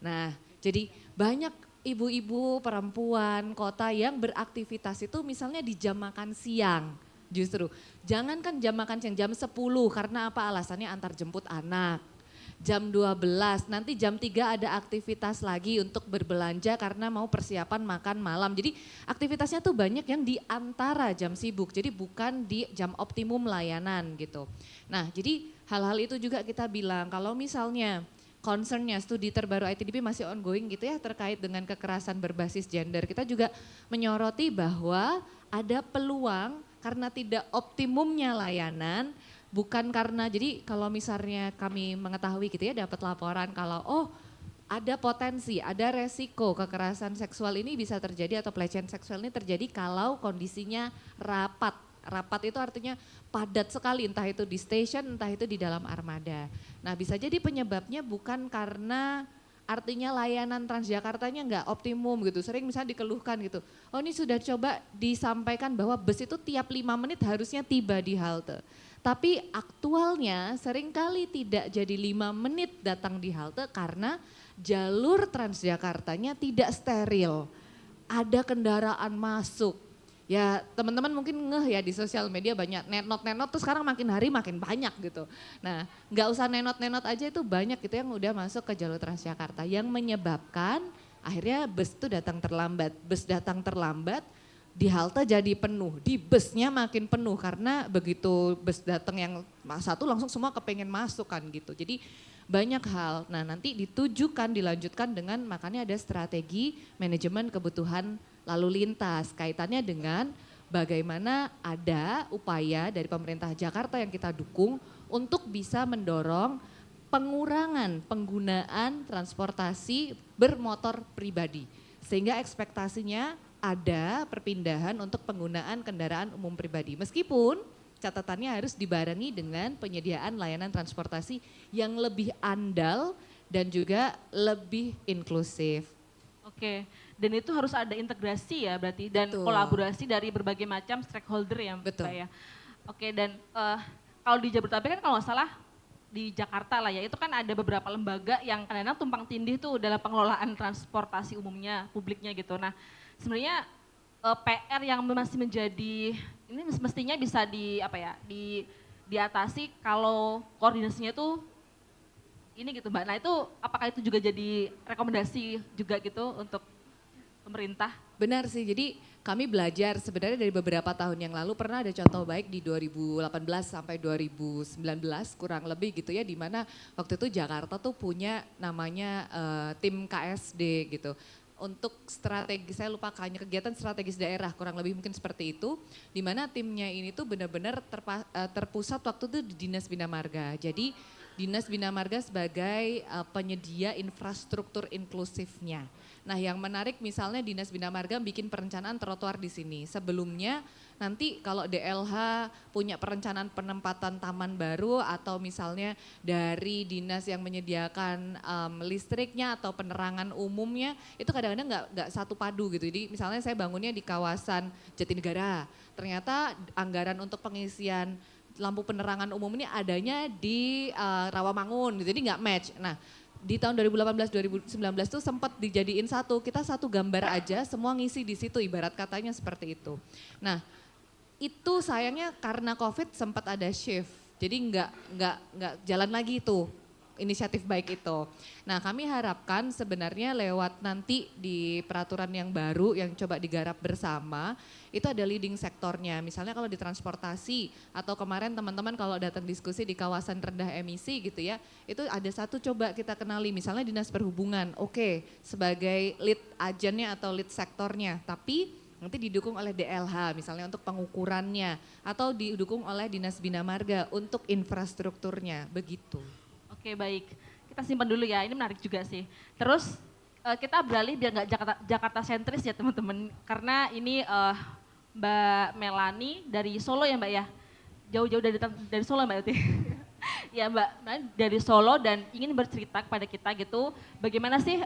Nah jadi banyak ibu-ibu perempuan kota yang beraktivitas itu misalnya di jam makan siang justru. Jangankan jam makan siang, jam 10 karena apa alasannya antar jemput anak. Jam 12, nanti jam 3 ada aktivitas lagi untuk berbelanja karena mau persiapan makan malam. Jadi aktivitasnya tuh banyak yang di antara jam sibuk, jadi bukan di jam optimum layanan gitu. Nah jadi hal-hal itu juga kita bilang kalau misalnya concernnya, studi terbaru ITDP masih ongoing gitu ya terkait dengan kekerasan berbasis gender. Kita juga menyoroti bahwa ada peluang karena tidak optimumnya layanan, bukan karena, jadi kalau misalnya kami mengetahui gitu ya dapat laporan kalau ada potensi, ada resiko kekerasan seksual ini bisa terjadi atau pelecehan seksual ini terjadi kalau kondisinya rapat. Rapat itu artinya padat sekali, entah itu di stasiun, entah itu di dalam armada. Nah bisa jadi penyebabnya bukan karena artinya layanan Transjakartanya nggak optimum gitu. Sering misalnya dikeluhkan gitu, oh ini sudah coba disampaikan bahwa bus itu tiap 5 menit harusnya tiba di halte. Tapi aktualnya seringkali tidak jadi 5 menit datang di halte karena jalur Transjakartanya tidak steril. Ada kendaraan masuk. Ya teman-teman mungkin ngeh ya di sosial media banyak nenot-nenot tuh sekarang makin hari makin banyak gitu. Nah nggak usah nenot-nenot aja itu banyak gitu yang udah masuk ke jalur Transjakarta yang menyebabkan akhirnya bus itu datang terlambat. Bus datang terlambat di halte jadi penuh, di busnya makin penuh karena begitu bus datang yang satu langsung semua kepengen masuk kan gitu. Jadi banyak hal, nah nanti ditujukan, dilanjutkan dengan makanya ada strategi manajemen kebutuhan lalu lintas. Kaitannya dengan bagaimana ada upaya dari pemerintah Jakarta yang kita dukung untuk bisa mendorong pengurangan penggunaan transportasi bermotor pribadi. Sehingga ekspektasinya ada perpindahan untuk penggunaan kendaraan umum pribadi. Meskipun catatannya harus dibarengi dengan penyediaan layanan transportasi yang lebih andal dan juga lebih inklusif. Oke, dan itu harus ada integrasi ya berarti dan Betul. kolaborasi dari berbagai macam stakeholder ya Betul. Mbak ya. Oke, dan kalau di Jabodetabek kan kalau nggak salah di Jakarta lah ya, itu kan ada beberapa lembaga yang kadang-kadang tumpang tindih tuh dalam pengelolaan transportasi umumnya, publiknya gitu. Nah sebenarnya PR yang masih menjadi, ini mestinya bisa diatasi kalau koordinasinya tuh ini gitu Mbak. Nah itu apakah itu juga jadi rekomendasi juga gitu untuk pemerintah? Benar sih, jadi kami belajar sebenarnya dari beberapa tahun yang lalu pernah ada contoh baik di 2018 sampai 2019 kurang lebih gitu ya, di mana waktu itu Jakarta tuh punya namanya tim KSD gitu. Untuk strategi, saya lupa hanya kegiatan strategis daerah kurang lebih mungkin seperti itu, di mana timnya ini tuh benar-benar terpusat waktu itu di Dinas Bina Marga. Jadi Dinas Bina Marga sebagai penyedia infrastruktur inklusifnya. Nah yang menarik misalnya Dinas Bina Marga bikin perencanaan trotoar di sini. Sebelumnya nanti kalau DLH punya perencanaan penempatan taman baru atau misalnya dari dinas yang menyediakan listriknya atau penerangan umumnya itu kadang-kadang nggak satu padu gitu. Jadi misalnya saya bangunnya di kawasan Jatinegara, ternyata anggaran untuk pengisian lampu penerangan umum ini adanya di Rawamangun, jadi nggak match. Nah di tahun 2018-2019 tuh sempat dijadiin kita satu gambar aja semua ngisi di situ ibarat katanya seperti itu. Nah itu sayangnya karena COVID sempat ada shift, jadi nggak jalan lagi itu inisiatif baik itu. Nah kami harapkan sebenarnya lewat nanti di peraturan yang baru yang coba digarap bersama, itu ada leading sektornya. Misalnya kalau di transportasi atau kemarin teman-teman kalau datang diskusi di kawasan rendah emisi gitu ya, itu ada satu coba kita kenali misalnya Dinas Perhubungan, oke, sebagai lead agennya atau lead sektornya, tapi nanti didukung oleh DLH misalnya untuk pengukurannya atau didukung oleh Dinas Bina Marga untuk infrastrukturnya, begitu. Oke baik, kita simpan dulu ya, ini menarik juga sih. Terus kita beralih biar nggak Jakarta sentris ya teman-teman, karena ini Mbak Melani dari Solo ya Mbak ya, jauh-jauh dari Solo Mbak Uti. Ya Mbak dari Solo dan ingin bercerita kepada kita gitu, bagaimana sih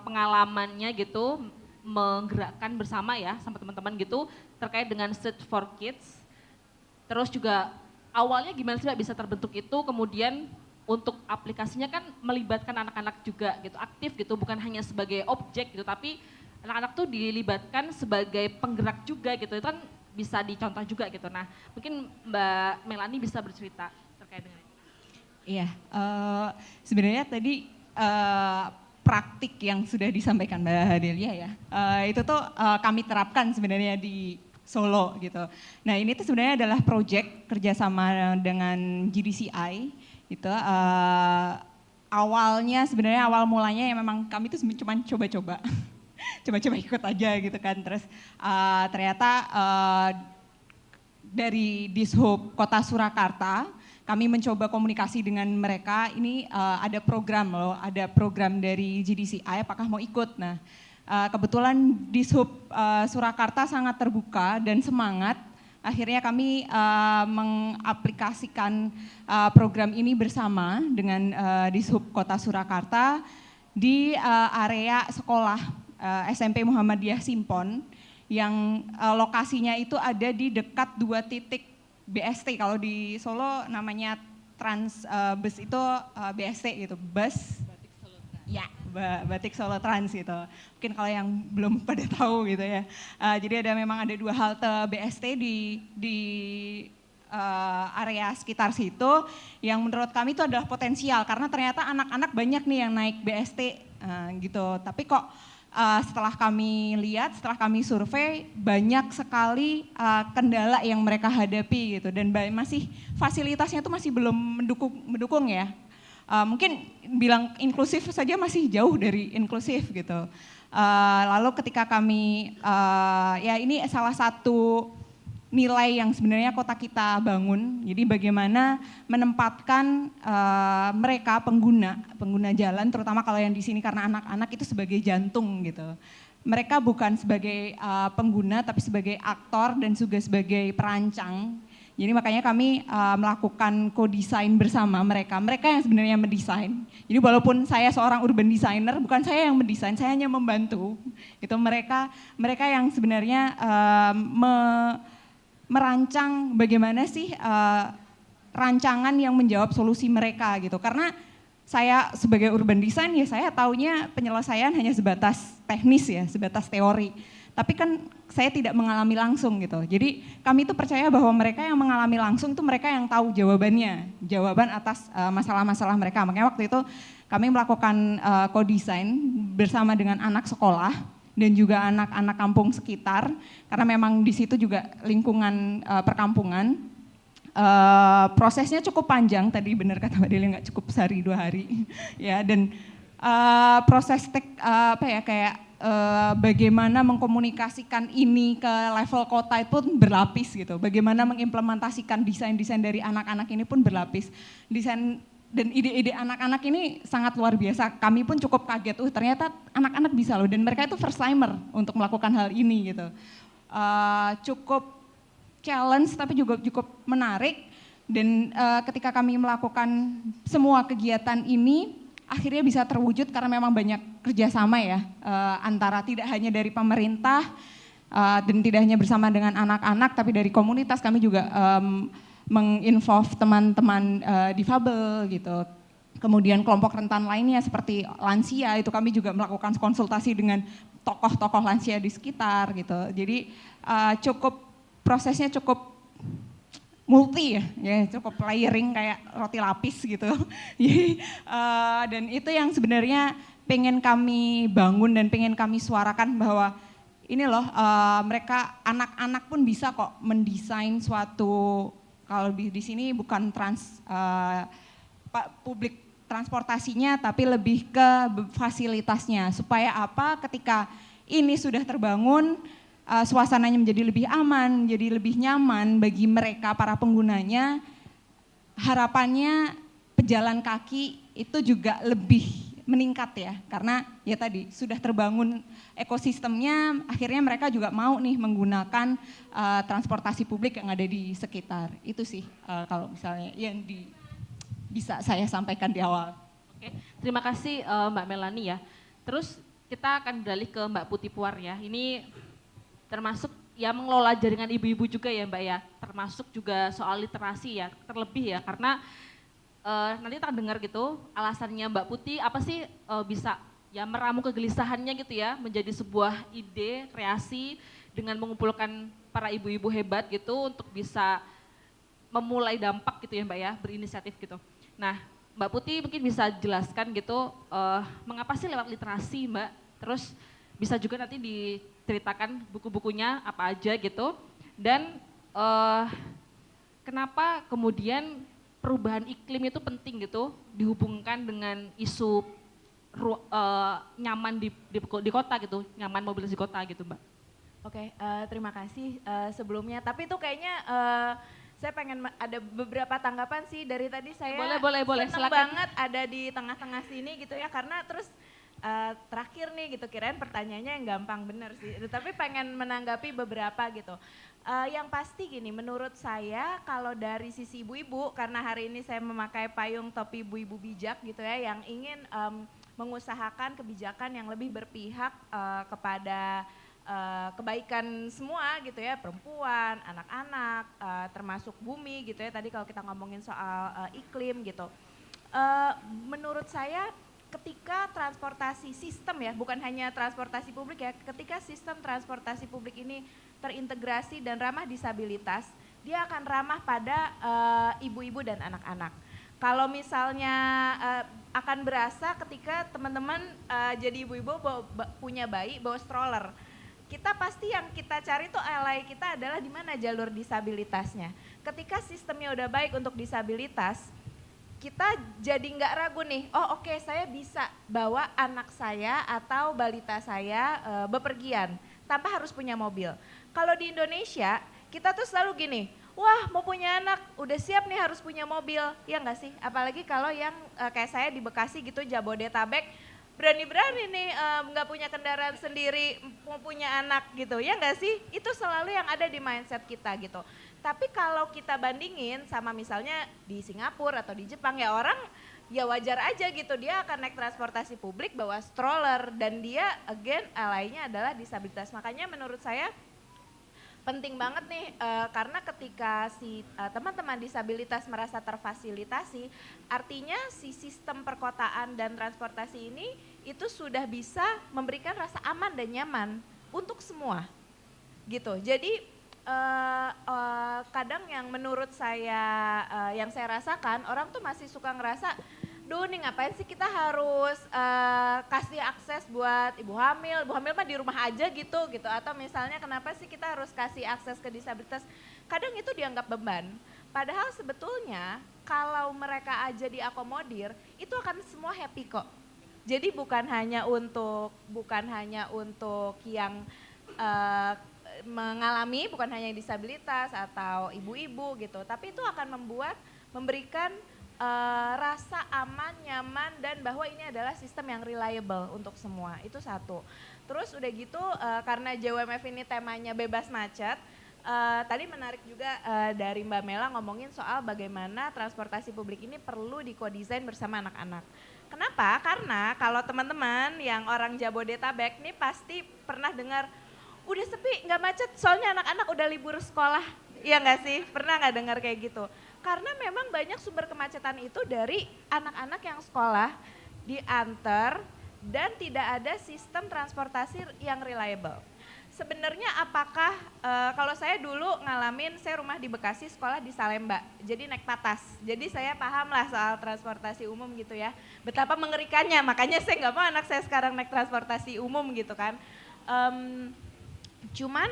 pengalamannya gitu menggerakkan bersama ya sama teman-teman gitu terkait dengan Street for Kids. Terus juga awalnya gimana sih Mbak bisa terbentuk itu, kemudian untuk aplikasinya kan melibatkan anak-anak juga gitu, aktif gitu, bukan hanya sebagai objek gitu, tapi anak-anak tuh dilibatkan sebagai penggerak juga gitu, itu kan bisa dicontoh juga gitu. Nah mungkin Mbak Melani bisa bercerita terkait dengan itu. Iya, sebenarnya tadi praktik yang sudah disampaikan Mbak Delia ya, itu tuh kami terapkan sebenarnya di Solo gitu. Nah ini tuh sebenarnya adalah proyek kerjasama dengan GDCI. Itu awalnya sebenarnya awal mulanya ya memang kami tuh cuma coba-coba. Coba-coba ikut aja gitu kan. Terus ternyata dari Dishub Kota Surakarta kami mencoba komunikasi dengan mereka. Ini ada program loh, ada program dari GDCI, apakah mau ikut? Nah, kebetulan Dishub Surakarta sangat terbuka dan semangat. Akhirnya kami mengaplikasikan program ini bersama dengan Dishub Kota Surakarta di area sekolah SMP Muhammadiyah Simpon yang lokasinya itu ada di dekat 2 titik BST. Kalau di Solo namanya Trans bus itu BST gitu, bus ya Batik Solo Trans gitu. Mungkin kalau yang belum pada tahu gitu ya. Jadi memang ada 2 halte BST di area sekitar situ yang menurut kami itu adalah potensial karena ternyata anak-anak banyak nih yang naik BST gitu. Tapi kok setelah kami lihat, setelah kami survei, banyak sekali kendala yang mereka hadapi gitu dan masih fasilitasnya itu masih belum mendukung ya. Mungkin bilang inklusif saja masih jauh dari inklusif gitu. Lalu ketika kami, ya ini salah satu nilai yang sebenarnya kota kita bangun, jadi bagaimana menempatkan mereka pengguna jalan, terutama kalau yang di sini karena anak-anak itu sebagai jantung gitu. Mereka bukan sebagai pengguna tapi sebagai aktor dan juga sebagai perancang. Jadi makanya kami melakukan co-design bersama mereka yang sebenarnya mendesain. Jadi walaupun saya seorang urban designer, bukan saya yang mendesain, saya hanya membantu. Itu mereka yang sebenarnya merancang bagaimana sih rancangan yang menjawab solusi mereka gitu. Karena saya sebagai urban design ya saya taunya penyelesaian hanya sebatas teknis ya, sebatas teori. Tapi kan saya tidak mengalami langsung gitu. Jadi kami itu percaya bahwa mereka yang mengalami langsung itu mereka yang tahu jawaban atas masalah-masalah mereka. Makanya waktu itu kami melakukan co-design bersama dengan anak sekolah dan juga anak-anak kampung sekitar, karena memang di situ juga lingkungan perkampungan. Prosesnya cukup panjang, tadi benar kata Mbak Delia nggak cukup sehari 2 hari, ya. Dan proses bagaimana mengkomunikasikan ini ke level kota itu pun berlapis gitu. Bagaimana mengimplementasikan desain-desain dari anak-anak ini pun berlapis. Desain dan ide-ide anak-anak ini sangat luar biasa. Kami pun cukup kaget, ternyata anak-anak bisa loh. Dan mereka itu first timer untuk melakukan hal ini gitu. Cukup challenge tapi juga cukup menarik. Dan ketika kami melakukan semua kegiatan ini, akhirnya bisa terwujud karena memang banyak kerjasama ya. Antara tidak hanya dari pemerintah dan tidak hanya bersama dengan anak-anak, tapi dari komunitas kami juga menginvolve teman-teman difabel gitu. Kemudian kelompok rentan lainnya seperti lansia, itu kami juga melakukan konsultasi dengan tokoh-tokoh lansia di sekitar gitu. Jadi prosesnya cukup multi ya, cukup layering kayak roti lapis gitu. Dan itu yang sebenarnya pengen kami bangun dan pengen kami suarakan bahwa ini loh mereka anak-anak pun bisa kok mendesain suatu. Kalau di sini bukan publik transportasinya, tapi lebih ke fasilitasnya. Supaya apa? Ketika ini sudah terbangun, suasananya menjadi lebih aman, menjadi lebih nyaman bagi mereka para penggunanya. Harapannya pejalan kaki itu juga lebih meningkat ya, karena ya tadi sudah terbangun ekosistemnya, akhirnya mereka juga mau nih menggunakan transportasi publik yang ada di sekitar. Itu sih kalau misalnya yang bisa saya sampaikan di awal. Oke, terima kasih Mbak Melani ya. Terus kita akan beralih ke Mbak Putih Puar ya. Ini termasuk ya mengelola jaringan ibu-ibu juga ya Mbak ya, termasuk juga soal literasi ya, terlebih ya, karena nanti kita akan dengar gitu alasannya Mbak Putih apa sih bisa ya meramu kegelisahannya gitu ya menjadi sebuah ide kreasi dengan mengumpulkan para ibu-ibu hebat gitu untuk bisa memulai dampak gitu ya Mbak ya, berinisiatif gitu. Nah Mbak Putih mungkin bisa jelaskan gitu mengapa sih lewat literasi Mbak, terus bisa juga nanti diceritakan buku-bukunya apa aja gitu, dan kenapa kemudian perubahan iklim itu penting gitu, dihubungkan dengan isu nyaman di kota gitu, nyaman mobilitas di kota gitu Mbak. Oke, terima kasih sebelumnya. Tapi itu kayaknya saya pengen ada beberapa tanggapan sih dari tadi saya. Boleh, Seneng silakan. banget ada di tengah-tengah sini gitu ya, karena terus terakhir nih gitu, kirain pertanyaannya yang gampang bener sih. Tapi pengen menanggapi beberapa gitu. Yang pasti gini, menurut saya kalau dari sisi ibu-ibu, karena hari ini saya memakai payung topi ibu-ibu bijak gitu ya, yang ingin mengusahakan kebijakan yang lebih berpihak kepada kebaikan semua gitu ya, perempuan, anak-anak, termasuk bumi gitu ya, tadi kalau kita ngomongin soal iklim gitu. Menurut saya ketika transportasi sistem ya, bukan hanya transportasi publik ya, ketika sistem transportasi publik ini terintegrasi dan ramah disabilitas, dia akan ramah pada ibu-ibu dan anak-anak. Kalau misalnya akan berasa ketika teman-teman jadi ibu-ibu punya bayi bawa stroller, kita pasti yang kita cari tuh ally kita adalah di mana jalur disabilitasnya. Ketika sistemnya udah baik untuk disabilitas, kita jadi nggak ragu nih, oh oke, saya bisa bawa anak saya atau balita saya bepergian tanpa harus punya mobil. Kalau di Indonesia, kita tuh selalu gini, wah mau punya anak, udah siap nih harus punya mobil, ya nggak sih? Apalagi kalau yang kayak saya di Bekasi gitu, Jabodetabek, berani-berani nih nggak punya kendaraan sendiri, mau punya anak gitu, ya nggak sih? Itu selalu yang ada di mindset kita gitu. Tapi kalau kita bandingin sama misalnya di Singapura atau di Jepang, ya orang ya wajar aja gitu, dia akan naik transportasi publik bawa stroller dan dia again alainya adalah disabilitas. Makanya menurut saya penting banget nih karena ketika si teman-teman disabilitas merasa terfasilitasi, artinya si sistem perkotaan dan transportasi ini itu sudah bisa memberikan rasa aman dan nyaman untuk semua gitu. Jadi kadang yang menurut saya yang saya rasakan, orang tuh masih suka ngerasa, duh nih ngapain sih kita harus kasih akses buat ibu hamil mah di rumah aja gitu, atau misalnya kenapa sih kita harus kasih akses ke disabilitas, kadang itu dianggap beban. Padahal sebetulnya kalau mereka aja diakomodir, itu akan semua happy kok. Jadi bukan hanya untuk yang mengalami, bukan hanya disabilitas atau ibu-ibu gitu, tapi itu akan memberikan rasa aman, nyaman, dan bahwa ini adalah sistem yang reliable untuk semua, itu satu. Terus udah gitu karena JWMF ini temanya bebas macet, tadi menarik juga dari Mbak Mela ngomongin soal bagaimana transportasi publik ini perlu dikodesain bersama anak-anak. Kenapa? Karena kalau teman-teman yang orang Jabodetabek nih pasti pernah dengar, udah sepi, nggak macet, soalnya anak-anak udah libur sekolah. Iya nggak sih? Pernah nggak dengar kayak gitu? Karena memang banyak sumber kemacetan itu dari anak-anak yang sekolah, diantar, dan tidak ada sistem transportasi yang reliable. Sebenarnya apakah, kalau saya dulu ngalamin, saya rumah di Bekasi, sekolah di Salemba, jadi naik patas. Jadi saya paham lah soal transportasi umum gitu ya. Betapa mengerikannya, makanya saya nggak mau anak saya sekarang naik transportasi umum gitu kan. Cuman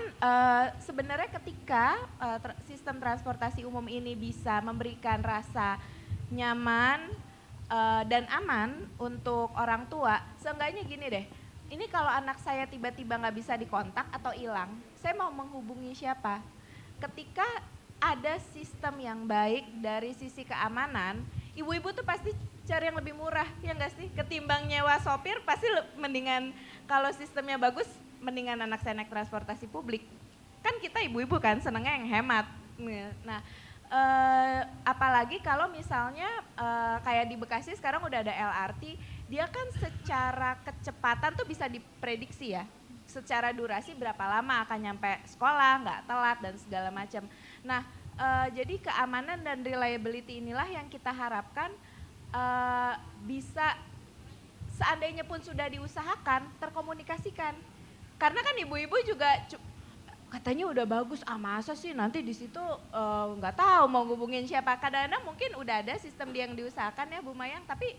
sebenarnya ketika sistem transportasi umum ini bisa memberikan rasa nyaman dan aman untuk orang tua, seenggaknya gini deh, ini kalau anak saya tiba-tiba nggak bisa dikontak atau hilang, saya mau menghubungi siapa? Ketika ada sistem yang baik dari sisi keamanan, ibu-ibu tuh pasti cari yang lebih murah, ya nggak sih? Ketimbang nyewa sopir, pasti mendingan kalau sistemnya bagus, mendingan anak saya naik transportasi publik. Kan kita ibu-ibu kan senengnya yang hemat. Nah, apalagi kalau misalnya kayak di Bekasi sekarang udah ada LRT, dia kan secara kecepatan tuh bisa diprediksi ya. Secara durasi berapa lama akan nyampe sekolah, nggak telat dan segala macam. Nah, jadi keamanan dan reliability inilah yang kita harapkan bisa seandainya pun sudah diusahakan, terkomunikasikan. Karena kan ibu-ibu juga katanya udah bagus, masa sih nanti di situ nggak tahu mau hubungin siapa. Kadang-kadang mungkin udah ada sistem yang diusahakan ya Bu Mayang, tapi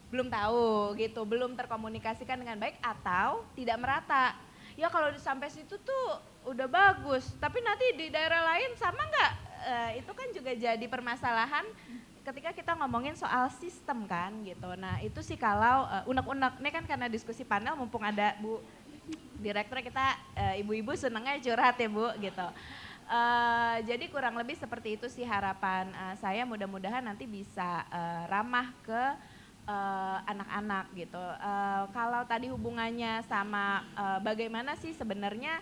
belum tahu gitu, belum terkomunikasikan dengan baik atau tidak merata. Ya kalau sampai situ tuh udah bagus, tapi nanti di daerah lain sama nggak? Itu kan juga jadi permasalahan ketika kita ngomongin soal sistem kan gitu. Nah itu sih kalau unek-unek, ini kan karena diskusi panel mumpung ada Bu Direktur kita, ibu-ibu senengnya curhat ya Bu gitu. Jadi kurang lebih seperti itu sih harapan saya, mudah-mudahan nanti bisa ramah ke anak-anak gitu. Kalau tadi hubungannya sama bagaimana sih sebenarnya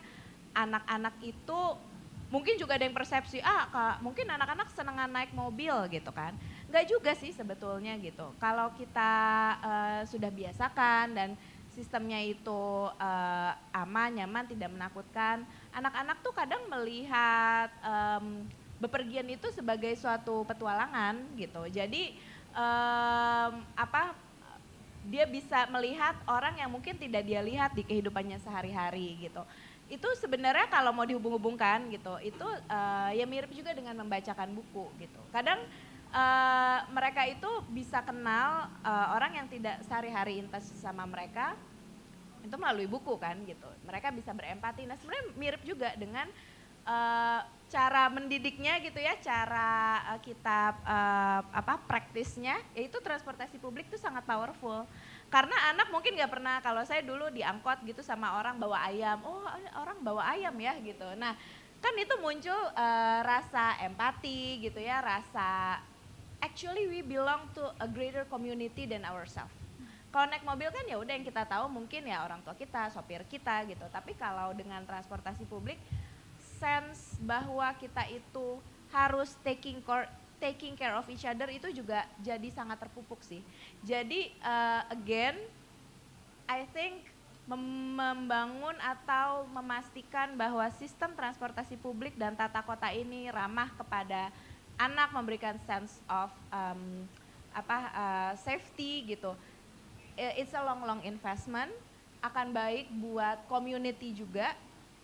anak-anak itu, mungkin juga ada yang persepsi, mungkin anak-anak senengan naik mobil gitu kan. Enggak juga sih sebetulnya gitu. Kalau kita sudah biasakan dan sistemnya itu aman, nyaman, tidak menakutkan. Anak-anak tuh kadang melihat bepergian itu sebagai suatu petualangan gitu. Jadi dia bisa melihat orang yang mungkin tidak dia lihat di kehidupannya sehari-hari gitu. Itu sebenarnya kalau mau dihubung-hubungkan gitu, itu ya mirip juga dengan membacakan buku gitu. Kadang mereka itu bisa kenal orang yang tidak sehari-hari intas sama mereka, itu melalui buku kan gitu. Mereka bisa berempati. Nah sebenarnya mirip juga dengan cara mendidiknya gitu ya, cara kita praktisnya, yaitu transportasi publik itu sangat powerful. Karena anak mungkin gak pernah, kalau saya dulu diangkot gitu sama orang bawa ayam, oh orang bawa ayam ya gitu. Nah kan itu muncul rasa empati gitu ya, rasa actually we belong to a greater community than ourselves. Kalau naik mobil kan ya udah yang kita tahu mungkin ya orang tua kita, sopir kita gitu. Tapi kalau dengan transportasi publik, sense bahwa kita itu harus taking care of each other itu juga jadi sangat terpupuk sih. Jadi again, I think membangun atau memastikan bahwa sistem transportasi publik dan tata kota ini ramah kepada anak, memberikan sense of safety gitu. It's a long investment, akan baik buat community juga,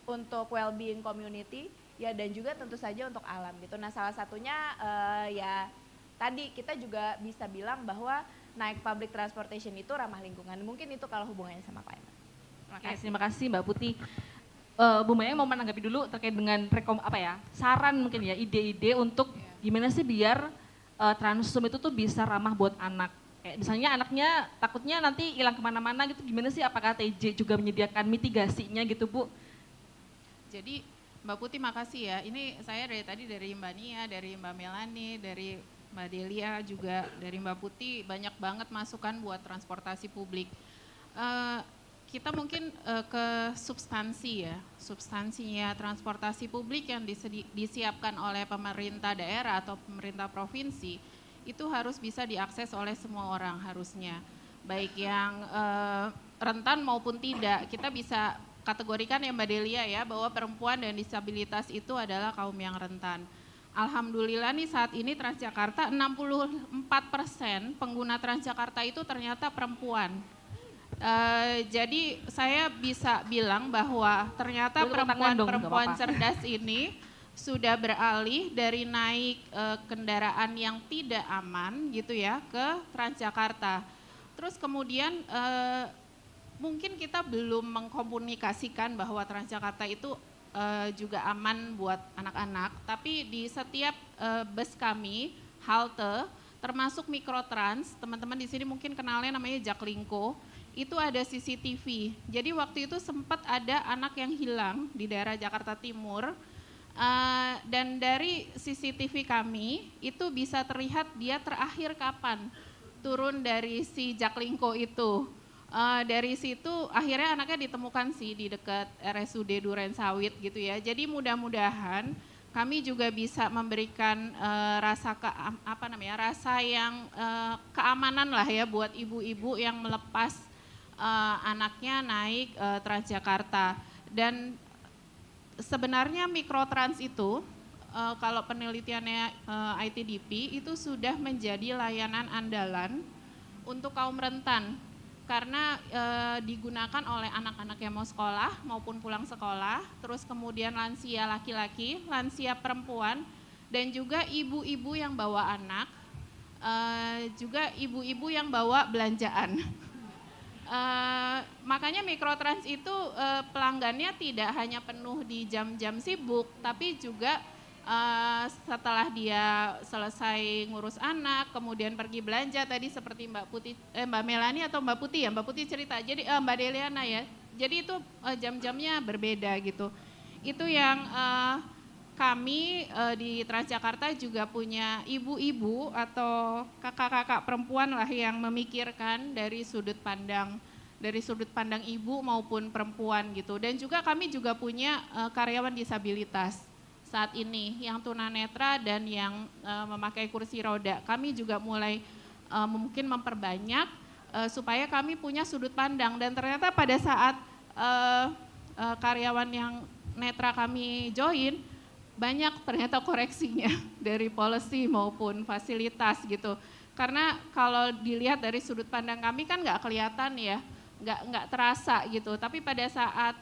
untuk well-being community ya, dan juga tentu saja untuk alam gitu. Nah salah satunya ya tadi kita juga bisa bilang bahwa naik public transportation itu ramah lingkungan. Mungkin itu kalau hubungannya sama climate. Terima kasih Mbak Putih. Bu Maya mau menanggapi dulu terkait dengan saran mungkin ya, ide-ide untuk gimana sih biar Transum itu tuh bisa ramah buat anak. Kayak misalnya anaknya takutnya nanti hilang kemana-mana gitu, gimana sih, apakah TJ juga menyediakan mitigasinya gitu Bu? Jadi Mbak Putih makasih ya, ini saya dari tadi dari Mbak Nia, dari Mbak Melani, dari Mbak Delia juga, dari Mbak Putih banyak banget masukan buat transportasi publik. Kita mungkin ke substansi ya, substansinya transportasi publik yang disiapkan oleh pemerintah daerah atau pemerintah provinsi, itu harus bisa diakses oleh semua orang harusnya. Baik yang rentan maupun tidak, kita bisa kategorikan ya Mbak Delia ya, bahwa perempuan dan disabilitas itu adalah kaum yang rentan. Alhamdulillah nih saat ini Transjakarta 64% pengguna Transjakarta itu ternyata perempuan. Jadi saya bisa bilang bahwa ternyata perempuan cerdas ini sudah beralih dari naik kendaraan yang tidak aman gitu ya ke Transjakarta. Terus kemudian mungkin kita belum mengkomunikasikan bahwa Transjakarta itu juga aman buat anak-anak, tapi di setiap bus kami, halte, termasuk Mikrotrans, teman-teman di sini mungkin kenalnya namanya Jaklingko, itu ada CCTV. Jadi waktu itu sempat ada anak yang hilang di daerah Jakarta Timur, dan dari CCTV kami itu bisa terlihat dia terakhir kapan turun dari si Jaklingko itu. Dari situ akhirnya anaknya ditemukan sih di dekat RSUD Duren Sawit gitu ya. Jadi mudah-mudahan kami juga bisa memberikan rasa yang keamanan lah ya buat ibu-ibu yang melepas anaknya naik Transjakarta. Dan sebenarnya Mikrotrans itu kalau penelitiannya ITDP itu sudah menjadi layanan andalan untuk kaum rentan. Karena digunakan oleh anak-anak yang mau sekolah maupun pulang sekolah, terus kemudian lansia laki-laki, lansia perempuan, dan juga ibu-ibu yang bawa anak, juga ibu-ibu yang bawa belanjaan. Makanya Mikrotrans itu pelanggannya tidak hanya penuh di jam-jam sibuk, tapi juga setelah dia selesai ngurus anak, kemudian pergi belanja tadi seperti Mbak Melani atau Mbak Putih ya, Mbak Putih cerita. Jadi Mbak Deliana ya. Jadi itu jam-jamnya berbeda gitu. Itu yang kami di Transjakarta juga punya ibu-ibu atau kakak-kakak perempuan lah yang memikirkan dari sudut pandang ibu maupun perempuan gitu. Dan juga kami juga punya karyawan disabilitas saat ini yang tunanetra dan yang memakai kursi roda. Kami juga mulai mungkin memperbanyak supaya kami punya sudut pandang, dan ternyata pada saat karyawan yang netra kami join, banyak ternyata koreksinya dari policy maupun fasilitas gitu. Karena kalau dilihat dari sudut pandang kami kan nggak kelihatan ya, nggak terasa gitu. Tapi pada saat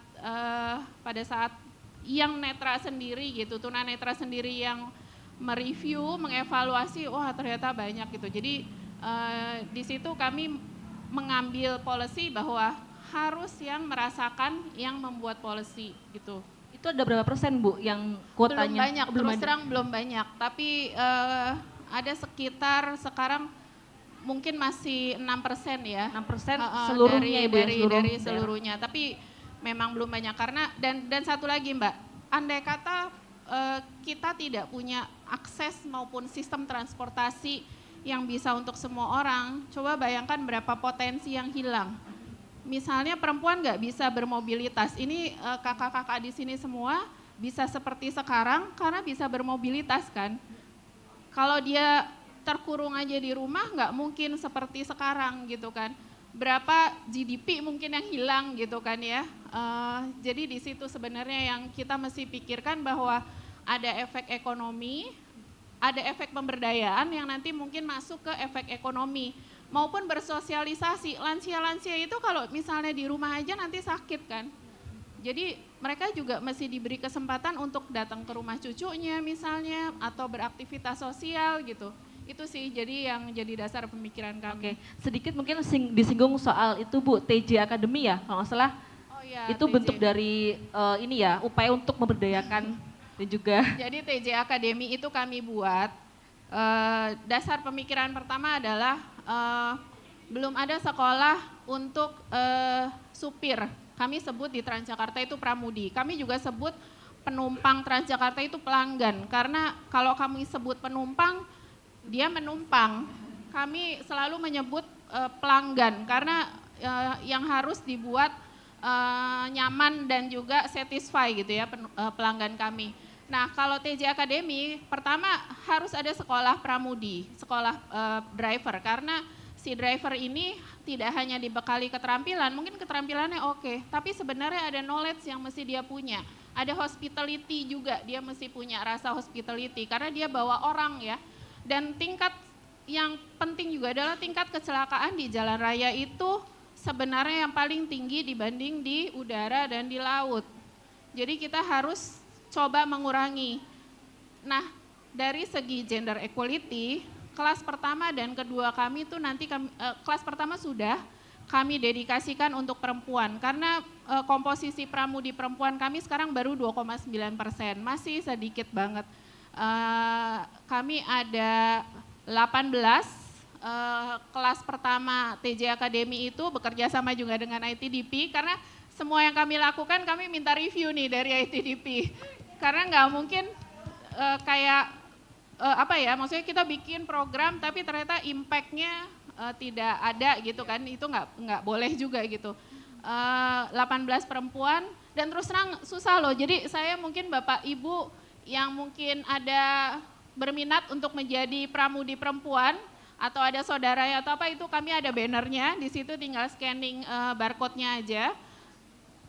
yang netra sendiri gitu, tunanetra sendiri yang mereview, mengevaluasi, wah ternyata banyak gitu. Jadi di situ kami mengambil policy bahwa harus yang merasakan yang membuat policy gitu. Itu ada berapa persen Bu yang kuotanya? Belum banyak, belum terus ada. terang belum banyak. Tapi ada sekitar sekarang mungkin masih 6% ya. 6% seluruhnya dari seluruhnya. Tapi memang belum banyak karena dan satu lagi Mbak, andai kata kita tidak punya akses maupun sistem transportasi yang bisa untuk semua orang, coba bayangkan berapa potensi yang hilang. Misalnya perempuan nggak bisa bermobilitas, ini kakak-kakak di sini semua bisa seperti sekarang karena bisa bermobilitas kan. Kalau dia terkurung aja di rumah nggak mungkin seperti sekarang gitu kan. Berapa GDP mungkin yang hilang gitu kan ya. Jadi di situ sebenarnya yang kita mesti pikirkan bahwa ada efek ekonomi, ada efek pemberdayaan yang nanti mungkin masuk ke efek ekonomi maupun bersosialisasi. Lansia-lansia itu kalau misalnya di rumah aja nanti sakit kan. Jadi mereka juga mesti diberi kesempatan untuk datang ke rumah cucunya misalnya atau beraktivitas sosial gitu. Itu sih jadi yang jadi dasar pemikiran kami. Oke, sedikit mungkin disinggung soal itu Bu, TJ Academy ya kalau nggak salah. Oh iya, Itu TJ. bentuk dari ini ya, upaya untuk memberdayakan dan juga. Jadi TJ Academy itu kami buat, dasar pemikiran pertama adalah belum ada sekolah untuk supir. Kami sebut di Transjakarta itu pramudi. Kami juga sebut penumpang Transjakarta itu pelanggan. Karena kalau kami sebut penumpang, dia menumpang. Kami selalu menyebut pelanggan karena yang harus dibuat nyaman dan juga satisfy gitu ya pelanggan kami. Nah kalau TJ Academy pertama harus ada sekolah pramudi, sekolah driver karena si driver ini tidak hanya dibekali keterampilan, mungkin keterampilannya oke, tapi sebenarnya ada knowledge yang mesti dia punya. Ada hospitality juga, dia mesti punya rasa hospitality karena dia bawa orang ya. Dan tingkat yang penting juga adalah tingkat kecelakaan di jalan raya itu sebenarnya yang paling tinggi dibanding di udara dan di laut. Jadi kita harus coba mengurangi. Nah, dari segi gender equality, kelas pertama dan kedua kami itu nanti kelas pertama sudah kami dedikasikan untuk perempuan karena komposisi pramudi perempuan kami sekarang baru 2,9%, masih sedikit banget. Kami ada 18 kelas pertama TJ Academy itu bekerja sama juga dengan ITDP karena semua yang kami lakukan kami minta review nih dari ITDP karena nggak mungkin maksudnya kita bikin program tapi ternyata impact-nya tidak ada gitu kan, itu nggak boleh juga gitu. 18 perempuan dan terus terang susah loh, jadi saya mungkin Bapak Ibu yang mungkin ada berminat untuk menjadi pramudi perempuan atau ada saudara atau apa itu kami ada bannernya, di situ tinggal scanning barcode-nya aja.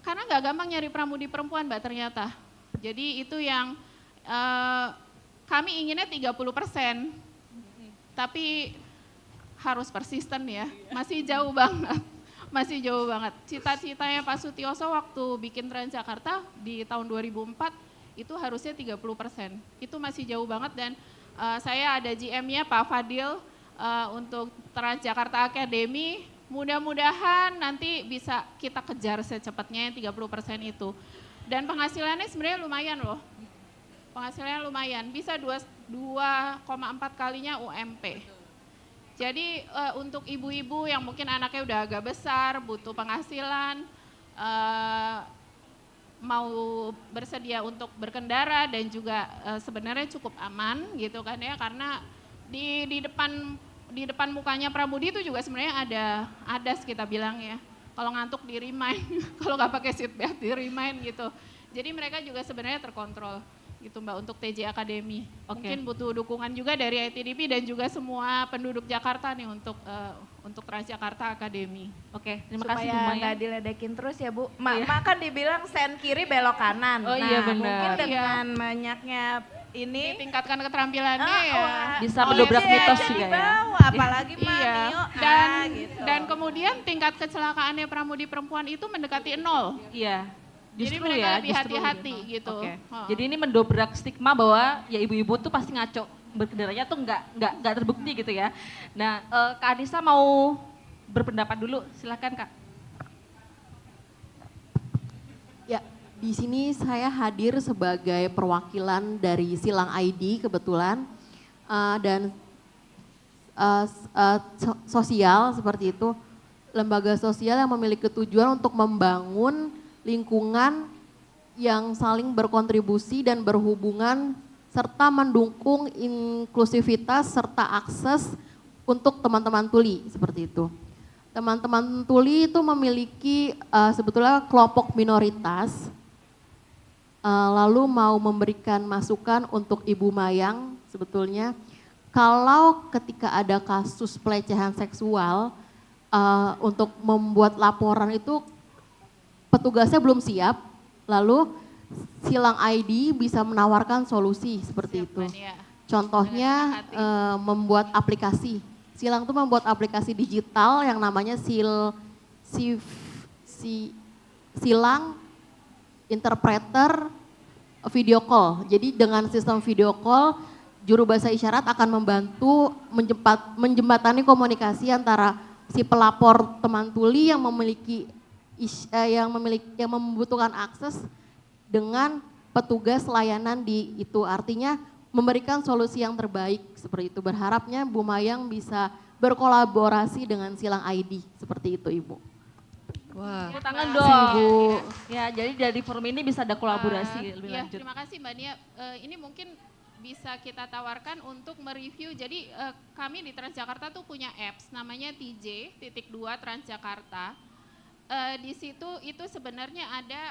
Karena nggak gampang nyari pramudi perempuan Mbak ternyata. Jadi itu yang kami inginnya 30%, tapi harus persisten ya, masih jauh banget. Masih jauh banget. Cita-citanya Pak Sutioso waktu bikin Transjakarta di tahun 2004, itu harusnya 30%. Itu masih jauh banget dan saya ada GM-nya Pak Fadil untuk Transjakarta Academy. Mudah-mudahan nanti bisa kita kejar secepatnya yang 30% itu. Dan penghasilannya sebenarnya lumayan loh. penghasilannya lumayan, bisa 2,4 kalinya UMP. Jadi untuk ibu-ibu yang mungkin anaknya udah agak besar, butuh penghasilan, mau bersedia untuk berkendara dan juga sebenarnya cukup aman gitu kan ya, karena di depan mukanya Pramudi itu juga sebenarnya ada ADAS kita bilang ya. Kalau ngantuk di remind, kalau nggak pakai seatbelt di remind gitu. Jadi mereka juga sebenarnya terkontrol gitu Mbak untuk TJ Academy. Mungkin butuh dukungan juga dari ITDP dan juga semua penduduk Jakarta nih untuk Transjakarta Academy. Oke, terima kasih Bu Supaya Maya. nggak diledekin terus ya Bu. Mak kan dibilang sen kiri belok kanan. Oh iya, benar. Mungkin dengan banyaknya ini Ditingkatkan keterampilannya ya. wah, Bisa oleh mendobrak dia mitos aja juga ya. dibawa, apalagi Mio gitu. Dan kemudian tingkat kecelakaannya pramudi perempuan itu mendekati 0. Iya. Jadi Justru mereka ya, lebih justru hati-hati gitu. Oke. Oh. Jadi ini mendobrak stigma bahwa ya ibu-ibu tuh pasti ngaco berkendaranya tuh nggak terbukti gitu ya. Nah, Kak Anissa mau berpendapat dulu, silakan Kak. Ya, di sini saya hadir sebagai perwakilan dari Silang ID kebetulan dan sosial seperti itu, lembaga sosial yang memiliki tujuan untuk membangun lingkungan yang saling berkontribusi dan berhubungan serta mendukung inklusivitas serta akses untuk teman-teman tuli seperti itu. Teman-teman tuli itu memiliki sebetulnya kelompok minoritas, lalu mau memberikan masukan untuk Ibu Mayang sebetulnya kalau ketika ada kasus pelecehan seksual untuk membuat laporan itu petugasnya belum siap, lalu Silang ID bisa menawarkan solusi seperti itu. Ya. Contohnya membuat aplikasi. Silang itu membuat aplikasi digital yang namanya Silang Interpreter Video Call. Jadi dengan sistem video call, juru bahasa isyarat akan membantu menjembatani komunikasi antara si pelapor teman tuli yang membutuhkan akses dengan petugas layanan di itu, artinya memberikan solusi yang terbaik seperti itu. Berharapnya Bu Mayang bisa berkolaborasi dengan Silang ID seperti itu Ibu. Wah. Tepuk tangan dong. Bu. Ya, jadi dari forum ini bisa ada kolaborasi lebih Ya, lanjut. terima kasih Mbak Nia. Ini mungkin bisa kita tawarkan untuk mereview. Jadi kami di Transjakarta tuh punya apps namanya TJ.2 Transjakarta. Di situ itu sebenarnya ada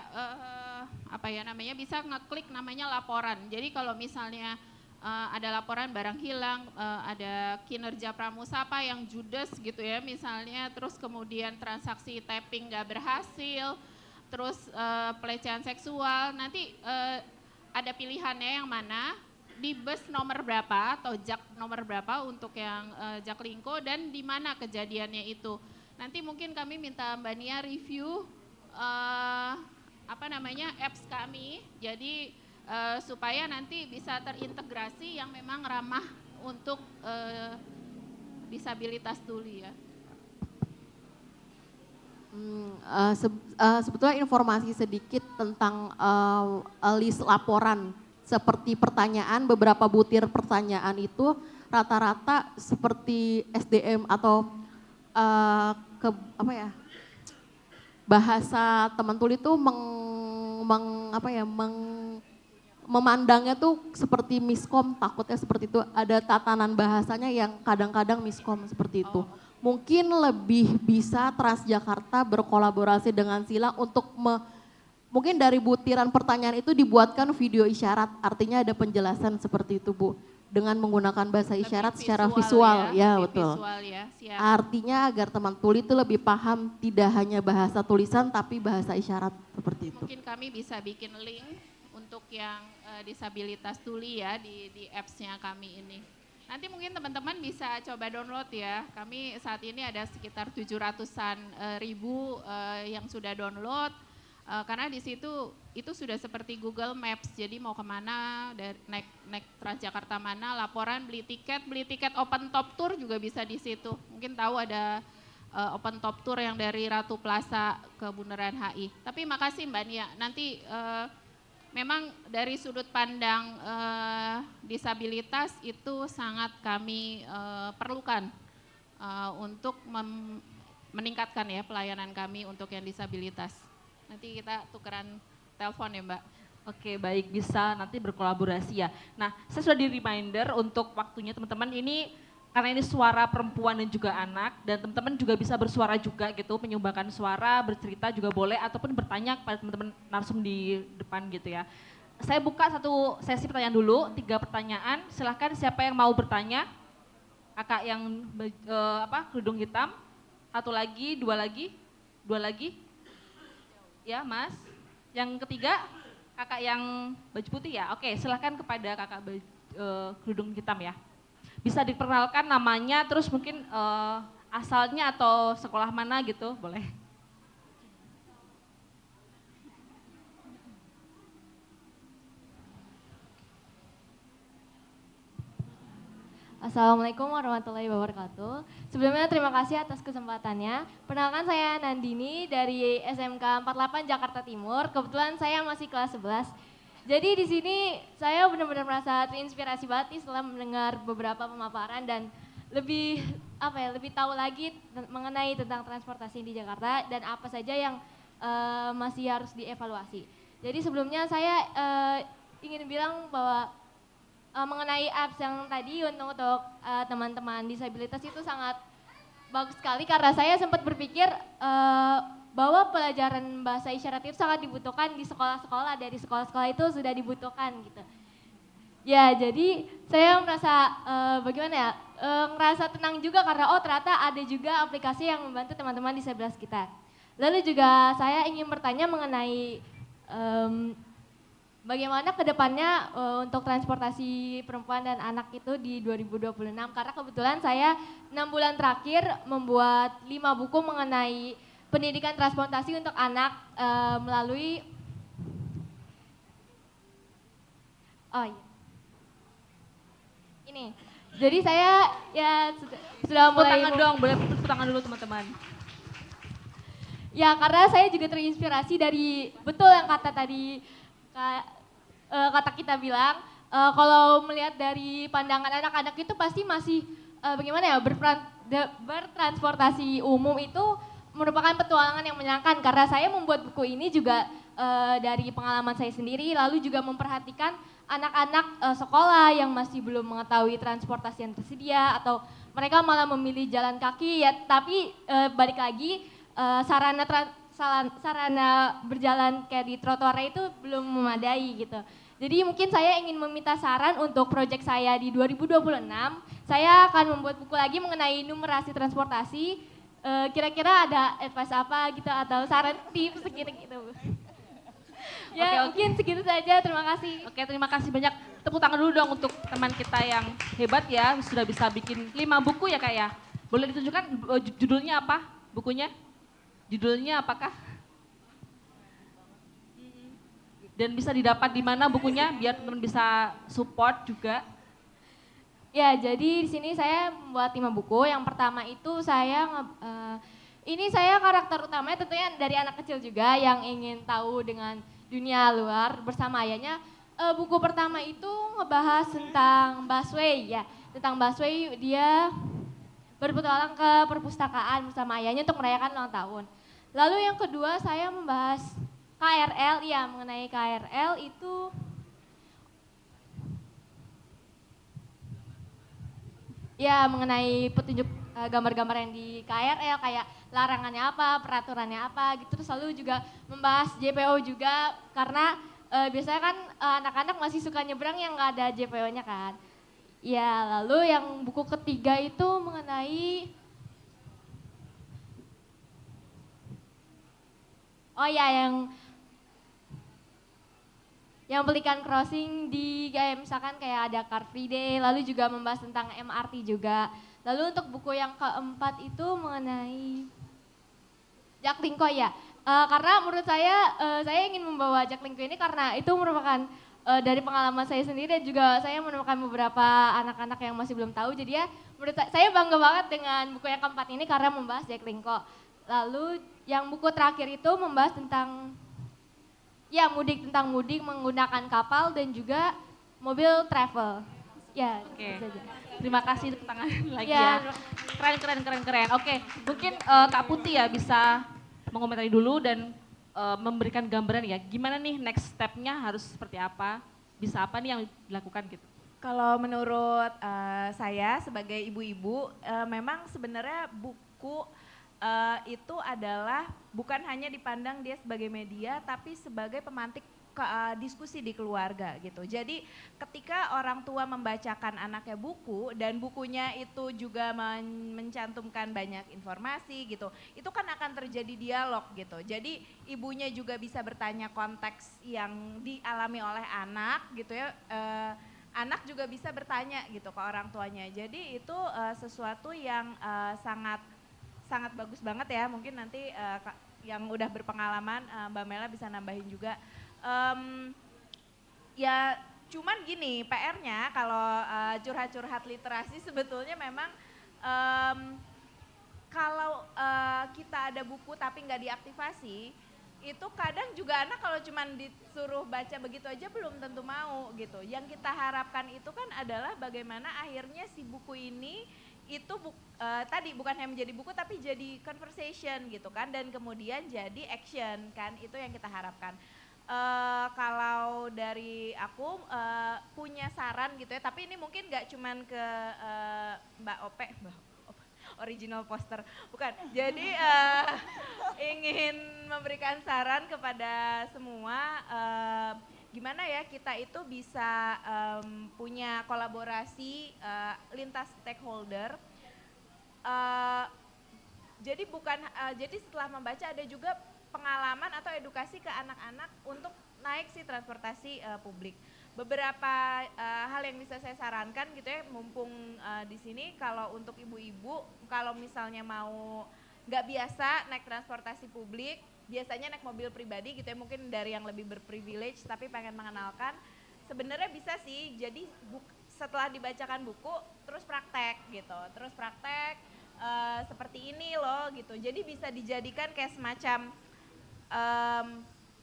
bisa ngeklik namanya laporan. Jadi kalau misalnya ada laporan barang hilang, ada kinerja pramusapa yang judes gitu ya misalnya, terus kemudian transaksi tapping nggak berhasil, terus pelecehan seksual, nanti ada pilihannya yang mana, di bus nomor berapa atau jak nomor berapa untuk yang Jaklingko dan di mana kejadiannya itu. Nanti mungkin kami minta Mbak Nia review apps kami, jadi supaya nanti bisa terintegrasi yang memang ramah untuk disabilitas tuli ya. Sebetulnya informasi sedikit tentang list laporan seperti pertanyaan, beberapa butir pertanyaan itu rata-rata seperti SDM atau bahasa teman tuli itu memandangnya tuh seperti miskom, takutnya seperti itu, ada tatanan bahasanya yang kadang-kadang miskom seperti itu. Mungkin lebih bisa Transjakarta berkolaborasi dengan Silang untuk mungkin dari butiran pertanyaan itu dibuatkan video isyarat, artinya ada penjelasan seperti itu Bu. Dengan menggunakan bahasa isyarat secara visual, ya betul. Visual, ya, siap. Artinya agar teman tuli itu lebih paham tidak hanya bahasa tulisan tapi bahasa isyarat seperti itu. Mungkin kami bisa bikin link untuk yang disabilitas tuli ya di apps-nya kami ini. Nanti mungkin teman-teman bisa coba download ya. Kami saat ini ada sekitar 700-an ribu yang sudah download. Karena di situ itu sudah seperti Google Maps, jadi mau kemana, naik Transjakarta mana, laporan, beli tiket Open Top Tour juga bisa di situ. Mungkin tahu ada Open Top Tour yang dari Ratu Plaza ke Bundaran HI. Tapi makasih Mbak Nia, nanti memang dari sudut pandang disabilitas itu sangat kami perlukan untuk meningkatkan ya pelayanan kami untuk yang disabilitas. Nanti kita tukeran telepon ya Mbak. Oke, baik, bisa nanti berkolaborasi ya. Nah, saya sudah di reminder untuk waktunya teman-teman ini, karena ini suara perempuan dan juga anak, dan teman-teman juga bisa bersuara juga gitu, menyumbangkan suara, bercerita juga boleh, ataupun bertanya kepada teman-teman narsum di depan gitu ya. Saya buka satu sesi pertanyaan dulu, 3 pertanyaan, silahkan siapa yang mau bertanya. Kakak yang kerudung hitam, 1 lagi, 2 lagi, 2 lagi. Ya, Mas. Yang ketiga, kakak yang baju putih ya. Oke, silahkan kepada kakak kerudung hitam ya. Bisa diperkenalkan namanya, terus mungkin asalnya atau sekolah mana gitu, boleh. Assalamualaikum warahmatullahi wabarakatuh. Sebelumnya terima kasih atas kesempatannya. Perkenalkan saya Nandini dari SMK 48 Jakarta Timur. Kebetulan saya masih kelas 11. Jadi di sini saya benar-benar merasa terinspirasi banget nih setelah mendengar beberapa pemaparan dan lebih tahu lagi mengenai tentang transportasi di Jakarta dan apa saja yang masih harus dievaluasi. Jadi sebelumnya saya ingin bilang bahwa mengenai apps yang tadi untuk teman-teman disabilitas itu sangat bagus sekali karena saya sempat berpikir bahwa pelajaran bahasa isyarat itu sangat dibutuhkan di sekolah-sekolah, dari sekolah-sekolah itu sudah dibutuhkan gitu. Ya, jadi saya merasa ngerasa tenang juga karena ternyata ada juga aplikasi yang membantu teman-teman disabilitas kita. Lalu juga saya ingin bertanya mengenai bagaimana kedepannya untuk transportasi perempuan dan anak itu di 2026 karena kebetulan saya 6 bulan terakhir membuat 5 buku mengenai pendidikan transportasi untuk anak melalui ini. Jadi saya ya sudah mulai Tangan dong, boleh tepuk tangan dulu teman-teman. Ya karena saya juga terinspirasi dari betul yang kata tadi kata kita bilang, kalau melihat dari pandangan anak-anak itu pasti masih bertransportasi umum itu merupakan petualangan yang menyenangkan karena saya membuat buku ini juga dari pengalaman saya sendiri lalu juga memperhatikan anak-anak sekolah yang masih belum mengetahui transportasi yang tersedia atau mereka malah memilih jalan kaki ya tapi balik lagi sarana berjalan kayak di trotoar itu belum memadai gitu. Jadi mungkin saya ingin meminta saran untuk proyek saya di 2026. Saya akan membuat buku lagi mengenai numerasi transportasi. Kira-kira ada advice apa gitu atau saran tips gitu. Ya Oke. mungkin segitu saja, terima kasih. Oke, terima kasih banyak. Tepuk tangan dulu dong untuk teman kita yang hebat ya, sudah bisa bikin 5 buku ya Kak ya. Boleh ditunjukkan judulnya apa bukunya? Judulnya apakah? Dan bisa didapat di mana bukunya biar teman-teman bisa support juga. Ya, jadi di sini saya membuat 5 buku. Yang pertama itu ini saya karakter utamanya tentunya dari anak kecil juga yang ingin tahu dengan dunia luar bersama ayahnya. Buku pertama itu ngebahas tentang busway ya, tentang busway dia berpetualang ke perpustakaan bersama ayahnya untuk merayakan ulang tahun. Lalu yang kedua saya membahas KRL, ya mengenai KRL itu ya mengenai petunjuk gambar-gambar yang di KRL kayak larangannya apa, peraturannya apa gitu. Terus lalu juga membahas JPO juga karena biasanya kan anak-anak masih suka nyebrang yang nggak ada JPO-nya kan. Ya lalu yang buku ketiga itu mengenai yang Pelikan Crossing di kayak misalkan kayak ada Car Free Day, lalu juga membahas tentang MRT juga. Lalu untuk buku yang keempat itu mengenai Jaklingko ya. Karena menurut saya ingin membawa Jaklingko ini karena itu merupakan dari pengalaman saya sendiri dan juga saya menemukan beberapa anak-anak yang masih belum tahu. Jadi ya menurut saya bangga banget dengan buku yang keempat ini karena membahas Jaklingko. Lalu yang buku terakhir itu membahas tentang Ya, mudik tentang mudik menggunakan kapal dan juga mobil travel. Ya, Oke. itu saja. Terima kasih tepuk tangan lagi Ya. ya. Keren. Oke, mungkin Kak Putih ya bisa mengomentari dulu dan memberikan gambaran ya, gimana nih next step-nya harus seperti apa, bisa apa nih yang dilakukan gitu. Kalau menurut saya sebagai ibu-ibu, memang sebenarnya buku itu adalah bukan hanya dipandang dia sebagai media, tapi sebagai pemantik diskusi di keluarga gitu. Jadi ketika orang tua membacakan anaknya buku dan bukunya itu juga mencantumkan banyak informasi gitu, itu kan akan terjadi dialog gitu. Jadi ibunya juga bisa bertanya konteks yang dialami oleh anak gitu ya. Anak juga bisa bertanya gitu ke orang tuanya. Jadi itu sesuatu yang sangat bagus banget ya. Mungkin nanti yang udah berpengalaman Mbak Mela bisa nambahin juga. Ya cuman gini, PR-nya kalau curhat-curhat literasi sebetulnya memang kalau kita ada buku tapi nggak diaktifasi, itu kadang juga anak kalau cuman disuruh baca begitu aja belum tentu mau gitu. Yang kita harapkan itu kan adalah bagaimana akhirnya si buku ini itu tadi bukan hanya menjadi buku tapi jadi conversation gitu kan, dan kemudian jadi action kan, itu yang kita harapkan. Kalau dari aku punya saran gitu ya, tapi ini mungkin gak cuman ke Mbak Ope, original poster, bukan. Jadi ingin memberikan saran kepada semua, gimana ya kita itu bisa punya kolaborasi lintas stakeholder. Jadi setelah membaca ada juga pengalaman atau edukasi ke anak-anak untuk naik si transportasi publik. Beberapa hal yang bisa saya sarankan gitu ya, mumpung di sini, kalau untuk ibu-ibu, kalau misalnya mau nggak biasa naik transportasi publik, biasanya naik mobil pribadi gitu ya, mungkin dari yang lebih berprivilege tapi pengen mengenalkan, sebenarnya bisa sih. Jadi setelah dibacakan buku, terus praktek gitu, seperti ini loh gitu. Jadi bisa dijadikan kayak semacam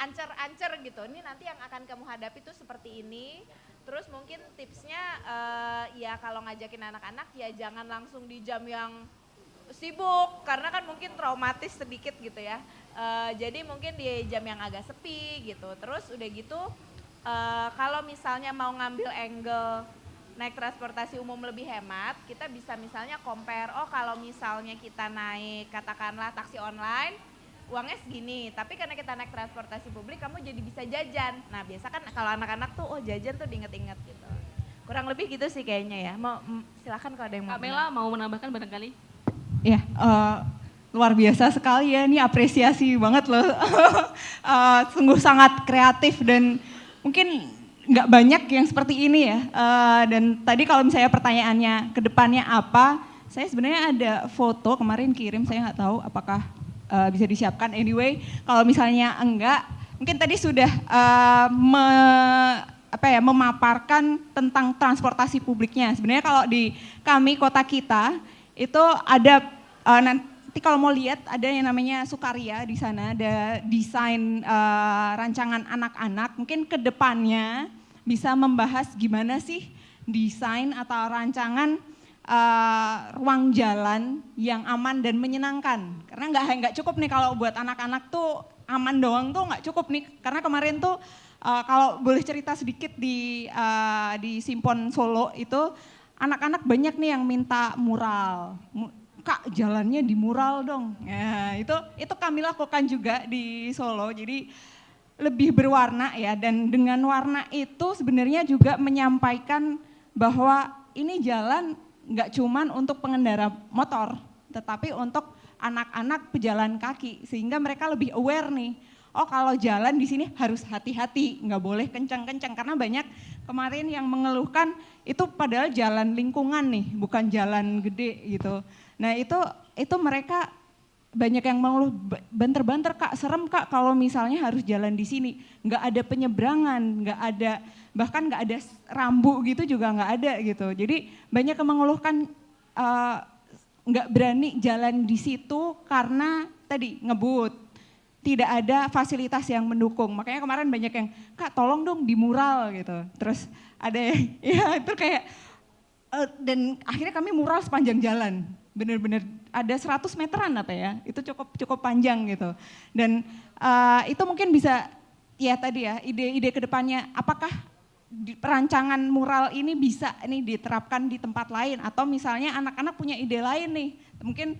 ancer-ancer gitu, ini nanti yang akan kamu hadapi tuh seperti ini. Terus mungkin tipsnya ya kalau ngajakin anak-anak ya jangan langsung di jam yang sibuk, karena kan mungkin traumatis sedikit gitu ya. Jadi mungkin di jam yang agak sepi gitu. Terus udah gitu kalau misalnya mau ngambil angle naik transportasi umum lebih hemat, kita bisa misalnya compare, oh kalau misalnya kita naik katakanlah taksi online, uangnya segini, tapi karena kita naik transportasi publik kamu jadi bisa jajan. Nah biasa kan kalau anak-anak tuh jajan tuh diinget-inget gitu. Kurang lebih gitu sih kayaknya ya. Mau silakan kalau ada yang mau. Kak Mela mau menambahkan barangkali? Ya, luar biasa sekali ya, ini apresiasi banget loh. Sungguh sangat kreatif dan mungkin nggak banyak yang seperti ini ya. Dan tadi kalau misalnya pertanyaannya ke depannya apa, saya sebenarnya ada foto kemarin kirim, saya nggak tahu apakah bisa disiapkan. Anyway, kalau misalnya enggak, mungkin tadi sudah memaparkan tentang transportasi publiknya. Sebenarnya kalau di kami kota kita itu ada nanti kalau mau lihat ada yang namanya Sukarya di sana, ada desain rancangan anak-anak. Mungkin ke depannya bisa membahas gimana sih desain atau rancangan ruang jalan yang aman dan menyenangkan. Karena nggak cukup nih kalau buat anak-anak tuh aman doang tuh nggak cukup nih. Karena kemarin tuh kalau boleh cerita sedikit di Simpon Solo itu anak-anak banyak nih yang minta mural. Kak jalannya di mural dong. Ya, itu kami lakukan juga di Solo. Jadi lebih berwarna ya, dan dengan warna itu sebenarnya juga menyampaikan bahwa ini jalan nggak cuman untuk pengendara motor, tetapi untuk anak-anak pejalan kaki, sehingga mereka lebih aware nih. Oh kalau jalan di sini harus hati-hati, nggak boleh kencang-kencang, karena banyak kemarin yang mengeluhkan itu padahal jalan lingkungan nih, bukan jalan gede gitu. Nah itu mereka banyak yang mengeluh, banter-banter Kak, serem Kak kalau misalnya harus jalan di sini, nggak ada penyeberangan, nggak ada, bahkan nggak ada rambu gitu juga nggak ada gitu. Jadi banyak yang mengeluhkan nggak berani jalan di situ karena tadi ngebut, tidak ada fasilitas yang mendukung. Makanya kemarin banyak yang, Kak tolong dong di mural gitu. Terus ada yang, ya itu kayak, dan akhirnya kami mural sepanjang jalan. Bener-bener ada 100 meteran apa ya, itu cukup panjang gitu. Dan itu mungkin bisa, ya tadi ya, ide-ide kedepannya, apakah perancangan mural ini bisa nih diterapkan di tempat lain, atau misalnya anak-anak punya ide lain nih, mungkin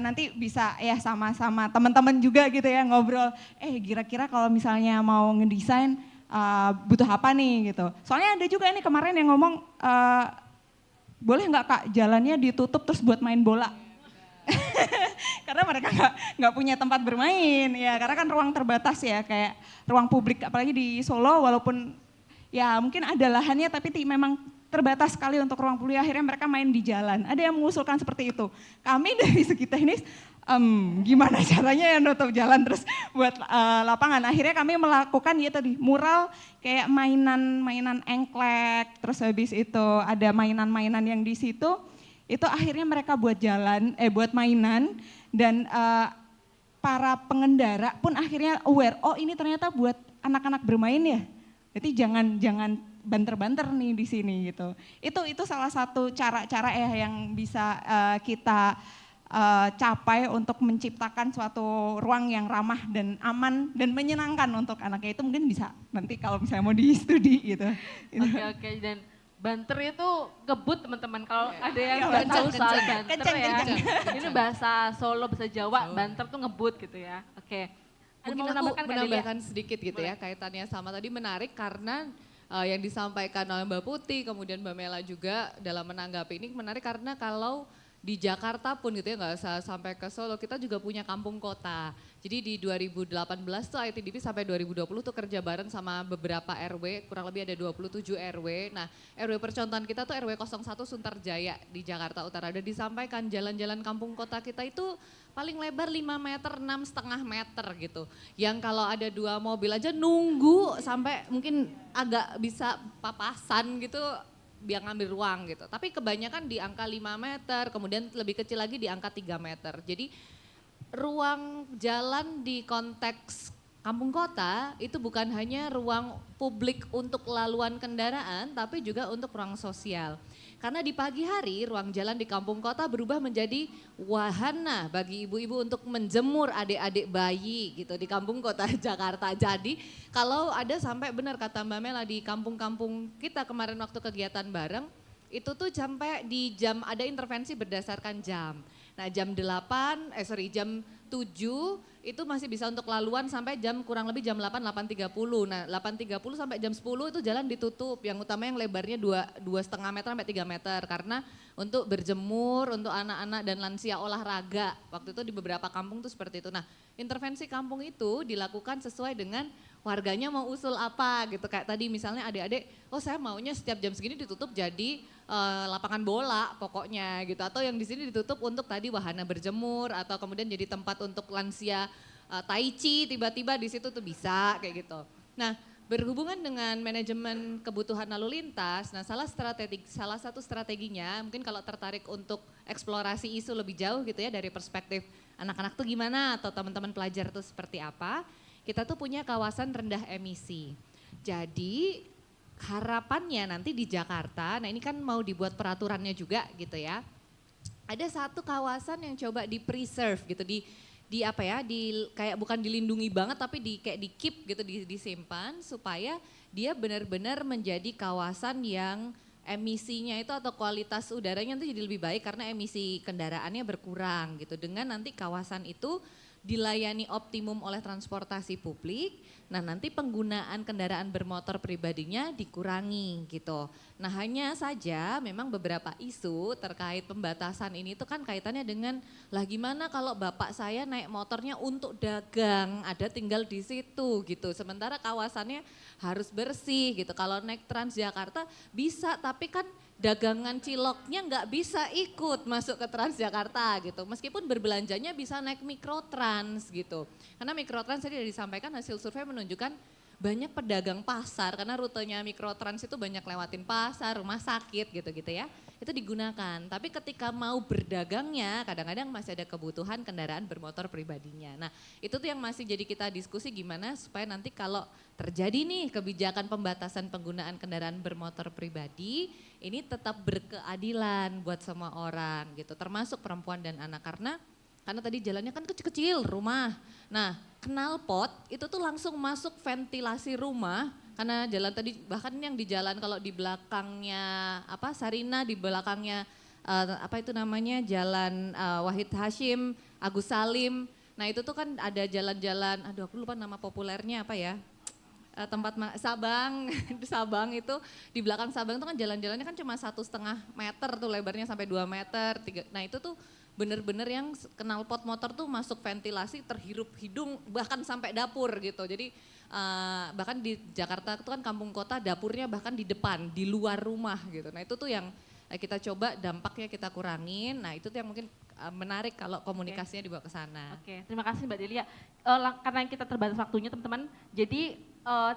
nanti bisa ya sama-sama teman-teman juga gitu ya ngobrol, kira-kira kalau misalnya mau ngedesain butuh apa nih gitu. Soalnya ada juga ini kemarin yang ngomong, boleh nggak Kak jalannya ditutup terus buat main bola? Karena mereka nggak punya tempat bermain ya, karena kan ruang terbatas ya, kayak ruang publik apalagi di Solo, walaupun ya mungkin ada lahannya tapi memang terbatas sekali untuk ruang publik, akhirnya mereka main di jalan. Ada yang mengusulkan seperti itu. Kami dari segi teknis, gimana caranya ya nutup jalan terus buat lapangan. Akhirnya kami melakukan ya tadi mural kayak mainan engklek, terus habis itu ada mainan-mainan yang di situ. Itu akhirnya mereka buat buat mainan, dan para pengendara pun akhirnya aware, oh ini ternyata buat anak-anak bermain ya. Jadi jangan banter-banter nih di sini gitu. Itu salah satu cara-cara ya yang bisa kita capai untuk menciptakan suatu ruang yang ramah dan aman dan menyenangkan untuk anaknya. Itu mungkin bisa nanti kalau misalnya mau di studi gitu. Oke, dan banter itu ngebut teman-teman. Kalau ada yang Iya, nggak tahu soal kenceng, banter kenceng, ya, kenceng. ini bahasa Solo, bahasa Jawa, banter tuh ngebut gitu ya. Oke. Ada Mungkin mau aku menambahkan, Kak Delia? menambahkan sedikit gitu ya, kaitannya sama tadi menarik karena yang disampaikan oleh Mbak Putih, kemudian Mbak Mela juga dalam menanggapi ini menarik karena kalau di Jakarta pun gitu ya, nggak usah sampai ke Solo, kita juga punya kampung kota. Jadi di 2018 tuh ITDP sampai 2020 tuh kerja bareng sama beberapa RW, kurang lebih ada 27 RW. Nah RW percontohan kita tuh RW 01 Sunterjaya di Jakarta Utara. Udah disampaikan jalan-jalan kampung kota kita itu paling lebar 5 meter, 6,5 meter gitu. Yang kalau ada 2 mobil aja nunggu sampai mungkin agak bisa papasan gitu, biar ngambil ruang gitu. Tapi kebanyakan di angka 5 meter, kemudian lebih kecil lagi di angka 3 meter. Jadi ruang jalan di konteks kampung kota itu bukan hanya ruang publik untuk laluan kendaraan, tapi juga untuk ruang sosial. Karena di pagi hari ruang jalan di kampung kota berubah menjadi wahana bagi ibu-ibu untuk menjemur adik-adik bayi gitu di kampung kota Jakarta. Jadi kalau ada sampai benar kata Mbak Mela di kampung-kampung kita kemarin waktu kegiatan bareng, itu tuh sampai di jam ada intervensi berdasarkan jam. Nah jam 7 itu masih bisa untuk laluan sampai jam kurang lebih jam 8, 8.30. Nah 8.30 sampai jam 10 itu jalan ditutup, yang utama yang lebarnya 2,5 meter sampai 3 meter. Karena untuk berjemur, untuk anak-anak dan lansia olahraga, waktu itu di beberapa kampung tuh seperti itu. Nah intervensi kampung itu dilakukan sesuai dengan warganya mau usul apa gitu. Kayak tadi misalnya adik-adik, oh saya maunya setiap jam segini ditutup jadi lapangan bola pokoknya gitu. Atau yang di sini ditutup untuk tadi wahana berjemur atau kemudian jadi tempat untuk lansia tai chi tiba-tiba di situ tuh bisa kayak gitu. Nah berhubungan dengan manajemen kebutuhan lalu lintas, nah salah satu strateginya mungkin kalau tertarik untuk eksplorasi isu lebih jauh gitu ya dari perspektif anak-anak tuh gimana atau teman-teman pelajar tuh seperti apa, kita tuh punya kawasan rendah emisi. Jadi harapannya nanti di Jakarta, nah ini kan mau dibuat peraturannya juga gitu ya. Ada satu kawasan yang coba di-preserve gitu, di apa ya, kayak bukan dilindungi banget tapi kayak di keep gitu, disimpan supaya dia benar-benar menjadi kawasan yang emisinya itu atau kualitas udaranya itu jadi lebih baik karena emisi kendaraannya berkurang gitu. Dengan nanti kawasan itu dilayani optimum oleh transportasi publik, nah nanti penggunaan kendaraan bermotor pribadinya dikurangi gitu. Nah hanya saja memang beberapa isu terkait pembatasan ini itu kan kaitannya dengan lah gimana kalau bapak saya naik motornya untuk dagang, ada tinggal di situ gitu. Sementara kawasannya harus bersih gitu. Kalau naik Transjakarta bisa tapi kan dagangan ciloknya nggak bisa ikut masuk ke Transjakarta gitu. Meskipun berbelanjanya bisa naik mikrotrans gitu. Karena mikrotrans tadi sudah disampaikan hasil survei menunjukkan banyak pedagang pasar karena rutenya mikrotrans itu banyak lewatin pasar, rumah sakit gitu-gitu ya. Itu digunakan. Tapi ketika mau berdagangnya kadang-kadang masih ada kebutuhan kendaraan bermotor pribadinya. Nah, itu tuh yang masih jadi kita diskusi gimana supaya nanti kalau terjadi nih kebijakan pembatasan penggunaan kendaraan bermotor pribadi, ini tetap berkeadilan buat semua orang gitu, termasuk perempuan dan anak karena tadi jalannya kan kecil-kecil rumah. Nah, knalpot itu tuh langsung masuk ventilasi rumah karena jalan tadi bahkan yang di jalan kalau di belakangnya Sarina di belakangnya apa itu namanya Jalan Wahid Hashim, Agus Salim. Nah, itu tuh kan ada jalan-jalan, aduh aku lupa nama populernya apa ya. Sabang, di Sabang itu di belakang Sabang itu kan jalan-jalannya kan cuma 1,5 meter tuh lebarnya sampai 2 meter. Nah, itu tuh bener-bener yang knalpot motor tuh masuk ventilasi terhirup hidung bahkan sampai dapur gitu. Jadi bahkan di Jakarta itu kan kampung kota dapurnya bahkan di depan, di luar rumah gitu. Nah, itu tuh yang kita coba dampaknya kita kurangin. Nah, itu tuh yang mungkin menarik kalau komunikasinya dibawa ke sana. Oke, terima kasih Mbak Delia. Karena kita terbatas waktunya teman-teman, jadi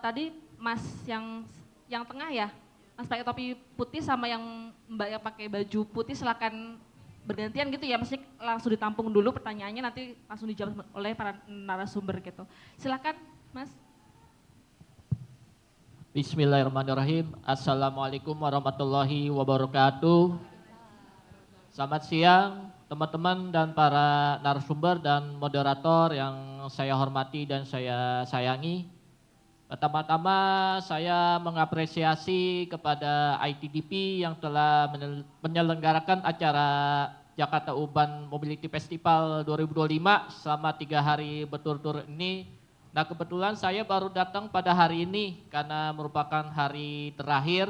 tadi Mas yang tengah ya, Mas pakai topi putih sama yang Mbak yang pakai baju putih silakan bergantian gitu ya, mesti langsung ditampung dulu pertanyaannya nanti langsung dijawab oleh para narasumber gitu. Silakan Mas. Bismillahirrahmanirrahim. Assalamualaikum warahmatullahi wabarakatuh. Selamat siang teman-teman dan para narasumber dan moderator yang saya hormati dan saya sayangi. Pertama-tama saya mengapresiasi kepada ITDP yang telah menyelenggarakan acara Jakarta Urban Mobility Festival 2025 selama 3 hari berturut-turut ini. Nah, kebetulan saya baru datang pada hari ini karena merupakan hari terakhir.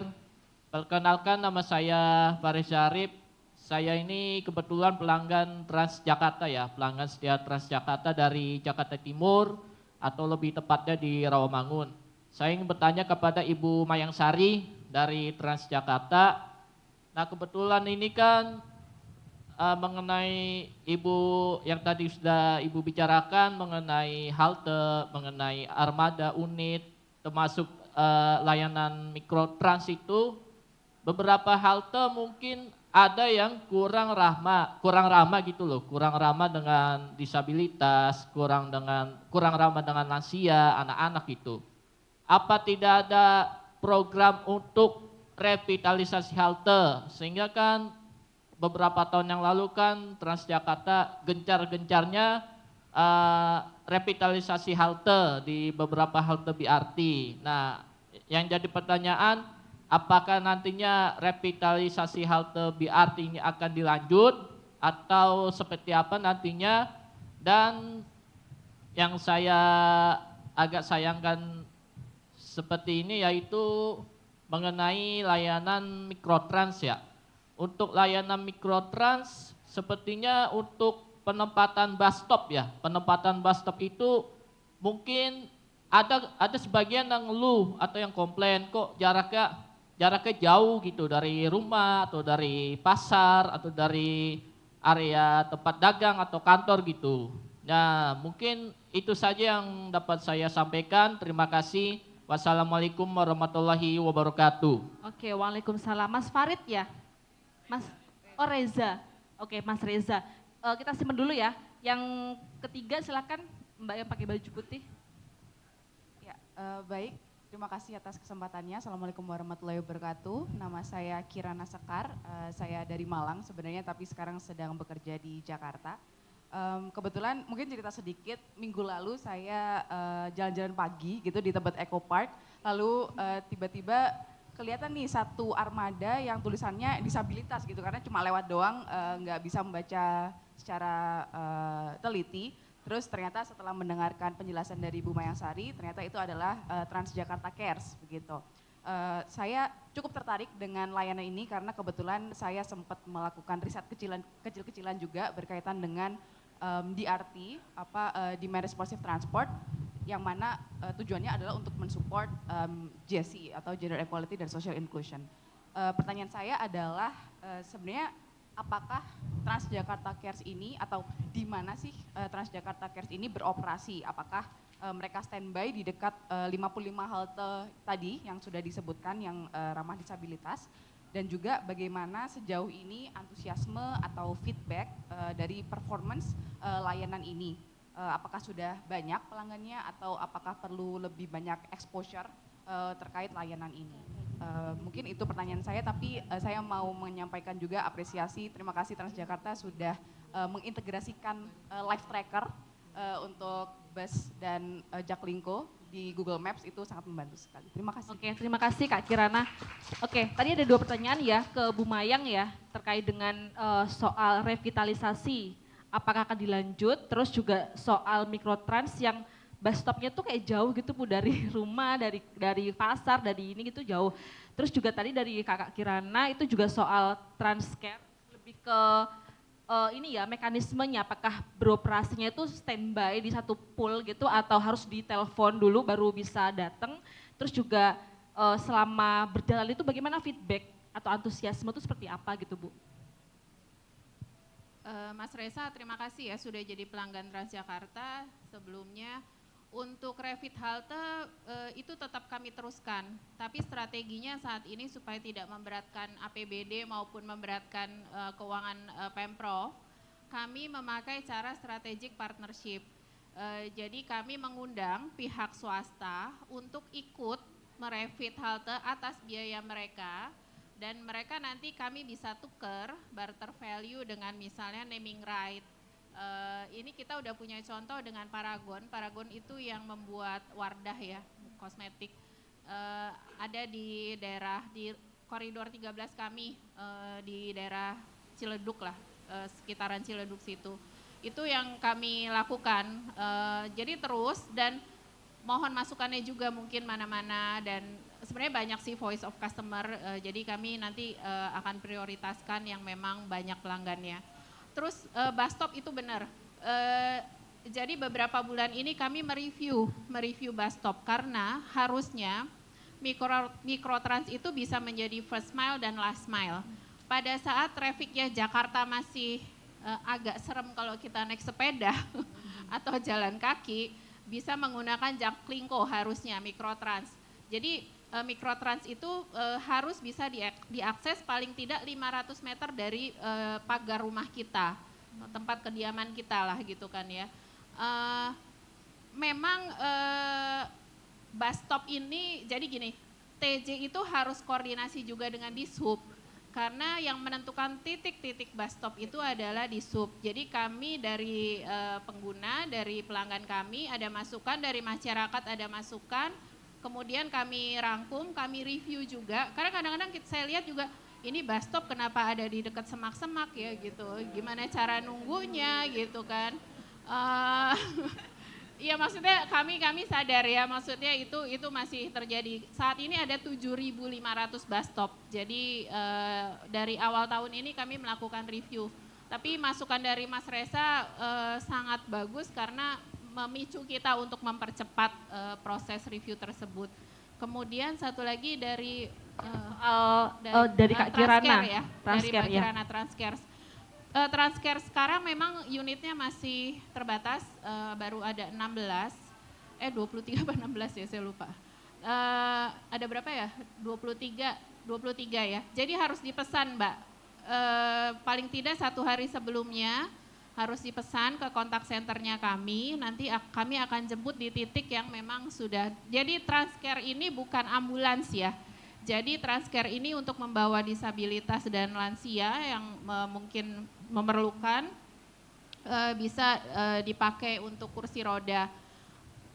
Perkenalkan, nama saya Faris Syarif. Saya ini kebetulan pelanggan Transjakarta ya, pelanggan setia Transjakarta dari Jakarta Timur atau lebih tepatnya di Rawamangun. Saya ingin bertanya kepada Ibu Mayang Sari dari Transjakarta. Nah, kebetulan ini kan mengenai Ibu yang tadi sudah Ibu bicarakan mengenai halte, mengenai armada unit, termasuk layanan mikrotrans itu, beberapa halte mungkin ada yang kurang ramah gitu loh, kurang ramah dengan disabilitas, kurang ramah dengan lansia, anak-anak gitu. Apa tidak ada program untuk revitalisasi halte sehingga kan beberapa tahun yang lalu kan Transjakarta gencar-gencarnya revitalisasi halte di beberapa halte BRT. Nah, yang jadi pertanyaan, apakah nantinya revitalisasi halte BRT ini akan dilanjut atau seperti apa nantinya? Dan yang saya agak sayangkan seperti ini yaitu mengenai layanan mikrotrans ya. Untuk layanan mikrotrans sepertinya untuk penempatan bus stop ya. Penempatan bus stop itu mungkin ada sebagian yang ngeluh atau yang komplain kok jaraknya jauh gitu dari rumah atau dari pasar atau dari area tempat dagang atau kantor gitu. Nah, mungkin itu saja yang dapat saya sampaikan. Terima kasih. Wassalamualaikum warahmatullahi wabarakatuh. Oke, waalaikumsalam. Mas Farid ya? Mas, oh Reza. Oke, Mas Reza. Kita simpen dulu ya. Yang ketiga silakan Mbak yang pakai baju putih. Ya, baik. Terima kasih atas kesempatannya. Assalamualaikum warahmatullahi wabarakatuh. Nama saya Kirana Sekar. Saya dari Malang sebenarnya, tapi sekarang sedang bekerja di Jakarta. Kebetulan mungkin cerita sedikit, minggu lalu saya jalan-jalan pagi gitu di tempat Eco Park, lalu tiba-tiba kelihatan nih satu armada yang tulisannya disabilitas gitu, karena cuma lewat doang, nggak bisa membaca secara teliti. Terus ternyata setelah mendengarkan penjelasan dari Bu Mayang Sari, ternyata itu adalah Transjakarta Cares begitu. Saya cukup tertarik dengan layanan ini karena kebetulan saya sempat melakukan riset kecil-kecilan juga berkaitan dengan DRT, Demand Responsive Transport, yang mana tujuannya adalah untuk mensupport GESI atau Gender Equality dan Social Inclusion. Pertanyaan saya adalah sebenarnya apakah Transjakarta Cares ini atau di mana sih Transjakarta Cares ini beroperasi? Apakah mereka standby di dekat 55 halte tadi yang sudah disebutkan yang ramah disabilitas, dan juga bagaimana sejauh ini antusiasme atau feedback dari performance layanan ini. Apakah sudah banyak pelanggannya atau apakah perlu lebih banyak exposure terkait layanan ini. Mungkin itu pertanyaan saya, tapi saya mau menyampaikan juga apresiasi, terima kasih Transjakarta sudah mengintegrasikan live tracker untuk bus dan Jaklingko di Google Maps, itu sangat membantu sekali. Terima kasih. Oke, terima kasih Kak Kirana. Oke, tadi ada 2 pertanyaan ya ke Bu Mayang ya, terkait dengan soal revitalisasi, apakah akan dilanjut, terus juga soal mikrotrans yang bus stopnya tuh kayak jauh gitu Bu, dari rumah, dari pasar, dari ini gitu jauh. Terus juga tadi dari Kakak Kirana itu juga soal Transcare, lebih ke ini ya mekanismenya, apakah beroperasinya itu standby di satu pool gitu atau harus ditelepon dulu baru bisa datang. Terus juga selama berjalan itu bagaimana feedback atau antusiasme itu seperti apa gitu Bu? Mas Reza, terima kasih ya sudah jadi pelanggan Transjakarta sebelumnya. Untuk Revit halte itu tetap kami teruskan, tapi strateginya saat ini supaya tidak memberatkan APBD maupun memberatkan keuangan Pemprov, kami memakai cara strategic partnership. Jadi kami mengundang pihak swasta untuk ikut merevit halte atas biaya mereka, dan mereka nanti kami bisa tukar barter value dengan misalnya naming right. Ini kita udah punya contoh dengan Paragon. Paragon itu yang membuat Wardah ya, kosmetik. Ada di daerah, di koridor 13 kami, di daerah Ciledug lah, sekitaran Ciledug situ. Itu yang kami lakukan. Jadi terus, dan mohon masukannya juga mungkin mana-mana, dan sebenarnya banyak sih voice of customer, jadi kami nanti akan prioritaskan yang memang banyak pelanggannya. Terus bus stop itu benar, jadi beberapa bulan ini kami mereview bus stop karena harusnya mikrotrans itu bisa menjadi first mile dan last mile. Pada saat trafficnya Jakarta masih agak serem kalau kita naik sepeda atau jalan kaki, bisa menggunakan Jaklingko harusnya mikrotrans. Jadi mikrotrans itu harus bisa diakses paling tidak 500 meter dari pagar rumah kita, tempat kediaman kita lah gitu kan ya. Memang bus stop ini, jadi gini, TJ itu harus koordinasi juga dengan Dishub, karena yang menentukan titik-titik bus stop itu adalah Dishub. Jadi kami dari pengguna, dari pelanggan kami ada masukan, dari masyarakat ada masukan, kemudian kami rangkum, kami review juga, karena kadang-kadang saya lihat juga ini bus stop kenapa ada di dekat semak-semak ya gitu, gimana cara nunggunya gitu kan. Iya maksudnya kami sadar ya, maksudnya itu masih terjadi. Saat ini ada 7.500 bus stop, jadi dari awal tahun ini kami melakukan review. Tapi masukan dari Mas Reza sangat bagus karena memicu kita untuk mempercepat proses review tersebut. Kemudian satu lagi dari Kak Kirana ya, dari Kak Kirana Transcare. Transcare sekarang memang unitnya masih terbatas, baru ada 23 apa 16 ya saya lupa. Ada berapa ya? 23 ya. Jadi harus dipesan Mbak, paling tidak 1 hari sebelumnya harus dipesan ke kontak senternya kami, nanti kami akan jemput di titik yang memang sudah. Jadi Transcare ini bukan ambulans ya, jadi Transcare ini untuk membawa disabilitas dan lansia yang mungkin memerlukan, bisa dipakai untuk kursi roda.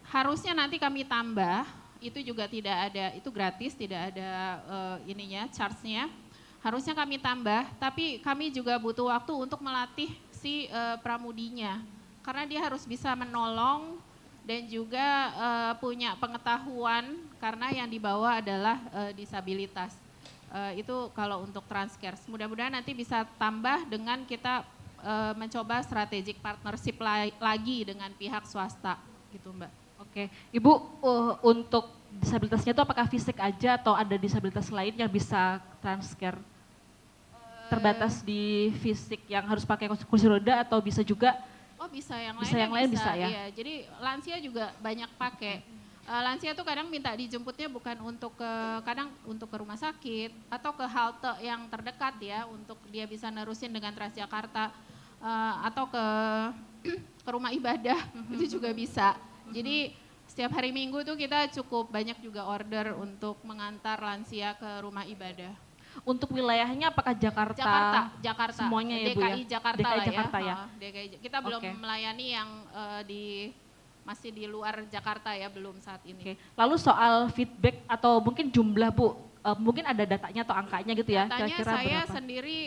Harusnya nanti kami tambah, itu juga tidak ada, itu gratis, tidak ada charge-nya. Harusnya kami tambah, tapi kami juga butuh waktu untuk melatih si pramudinya, karena dia harus bisa menolong dan juga punya pengetahuan karena yang dibawa adalah disabilitas. Itu kalau untuk Transcare. Mudah-mudahan nanti bisa tambah dengan kita mencoba strategic partnership lagi dengan pihak swasta gitu Mbak. Oke, Ibu untuk disabilitasnya itu apakah fisik aja atau ada disabilitas lain yang bisa Transcare? Terbatas di fisik yang harus pakai kursi roda atau bisa juga Oh bisa yang Bisa lain yang lain bisa ya? Iya, jadi lansia juga banyak pakai. Lansia tuh kadang minta dijemputnya bukan untuk kadang untuk ke rumah sakit atau ke halte yang terdekat ya untuk dia bisa nerusin dengan Transjakarta atau ke ke rumah ibadah itu juga bisa. Jadi setiap hari Minggu tuh kita cukup banyak juga order untuk mengantar lansia ke rumah ibadah. Untuk wilayahnya apakah Jakarta? Jakarta. Semuanya ya Bu ya? DKI Jakarta DKI lah Jakarta ya? Kita belum Oke. melayani yang masih di luar Jakarta ya, belum saat ini. Oke. Lalu soal feedback atau mungkin jumlah Bu, mungkin ada datanya atau angkanya gitu ya? Datanya Kira-kira saya berapa? sendiri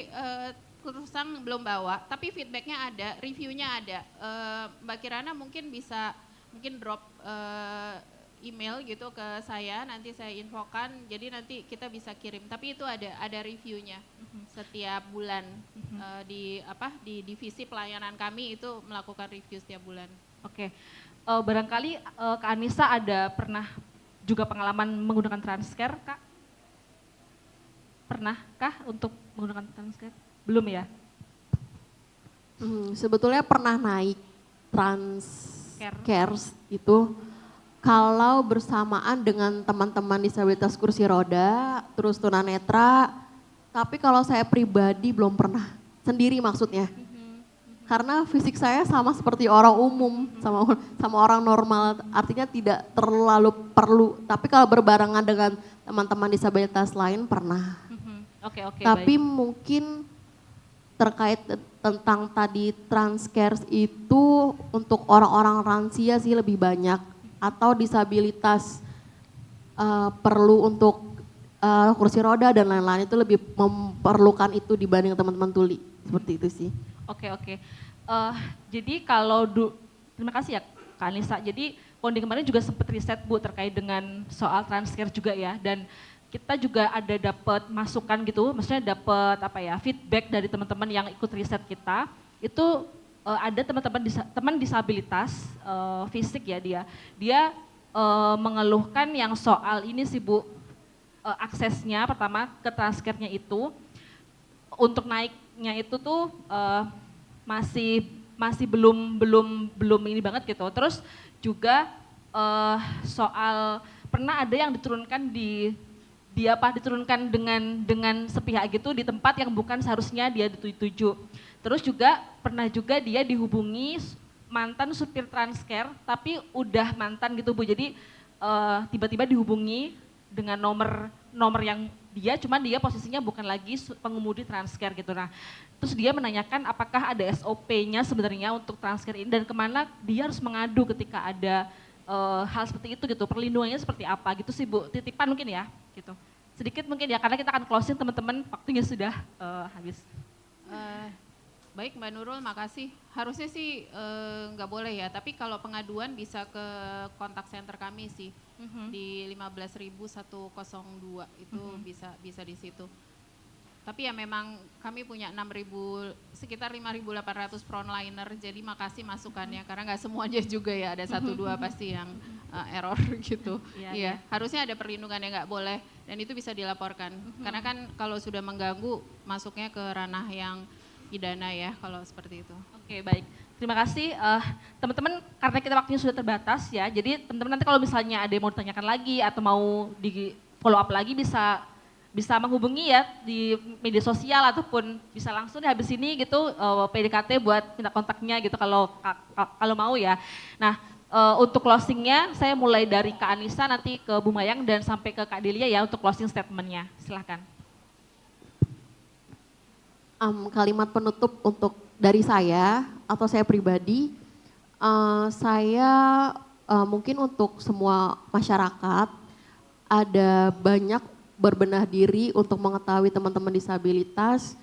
terus terang belum bawa, tapi feedbacknya ada, reviewnya ada. Mbak Kirana mungkin bisa drop email gitu ke saya, nanti saya infokan, jadi nanti kita bisa kirim. Tapi itu ada reviewnya setiap bulan di divisi pelayanan kami itu melakukan review setiap bulan. Oke. Barangkali Kak Anissa ada pernah juga pengalaman menggunakan Transcare, Kak? Pernahkah untuk menggunakan Transcare? Belum ya? Sebetulnya pernah naik Transcares itu kalau bersamaan dengan teman-teman disabilitas kursi roda, terus tunanetra, tapi kalau saya pribadi belum pernah, sendiri maksudnya. Karena fisik saya sama seperti orang umum, sama orang normal, artinya tidak terlalu perlu. Tapi kalau berbarengan dengan teman-teman disabilitas lain pernah. Oke, Tapi baik. mungkin terkait tentang tadi Transcares itu untuk orang-orang lansia sih lebih banyak. Atau disabilitas perlu untuk kursi roda dan lain-lain itu lebih memerlukan itu dibanding teman-teman tuli. Seperti itu sih. Oke. Jadi kalau terima kasih ya Kak Anissa. Jadi Pondi kemarin juga sempat riset Bu terkait dengan soal Transcare juga ya. Dan kita juga ada dapat masukan gitu, maksudnya dapat feedback dari teman-teman yang ikut riset kita. Itu ada teman disabilitas fisik ya dia mengeluhkan yang soal ini sih Bu, aksesnya pertama ke Transcare-nya itu untuk naiknya itu tuh masih belum ini banget gitu. Terus juga soal pernah ada yang diturunkan diturunkan dengan sepihak gitu di tempat yang bukan seharusnya dia dituju. Terus juga pernah juga dia dihubungi mantan supir Transcare tapi udah mantan gitu Bu. Jadi tiba-tiba dihubungi dengan nomor yang cuman dia posisinya bukan lagi pengemudi Transcare gitu. Nah, terus dia menanyakan apakah ada SOP-nya sebenarnya untuk Transcare ini dan kemana dia harus mengadu ketika ada hal seperti itu gitu. Perlindungannya seperti apa gitu sih Bu. Titipan mungkin ya gitu. Sedikit mungkin ya karena kita akan closing teman-teman, waktunya sudah habis. Baik Mbak Nurul, makasih. Harusnya sih nggak boleh ya, tapi kalau pengaduan bisa ke kontak center kami sih di 15.102 itu bisa di situ. Tapi ya memang kami punya sekitar 5.800 frontliner, jadi makasih masukannya karena nggak semuanya juga ya, ada 1-2 pasti yang error gitu. Iya, harusnya ada perlindungan yang nggak boleh dan itu bisa dilaporkan. Karena kan kalau sudah mengganggu masuknya ke ranah yang pidana ya kalau seperti itu. Oke, baik. Terima kasih teman-teman, karena kita waktunya sudah terbatas ya. Jadi teman-teman nanti kalau misalnya ada yang mau ditanyakan lagi atau mau di follow up lagi bisa menghubungi ya di media sosial ataupun bisa langsung di habis ini gitu PDKT buat minta kontaknya gitu kalau mau ya. Nah, untuk closingnya saya mulai dari Kak Anissa nanti ke Bu Mayang dan sampai ke Kak Delia ya untuk closing statementnya. Silahkan. Kalimat penutup untuk dari saya atau saya pribadi, saya mungkin untuk semua masyarakat ada banyak berbenah diri untuk mengetahui teman-teman disabilitas.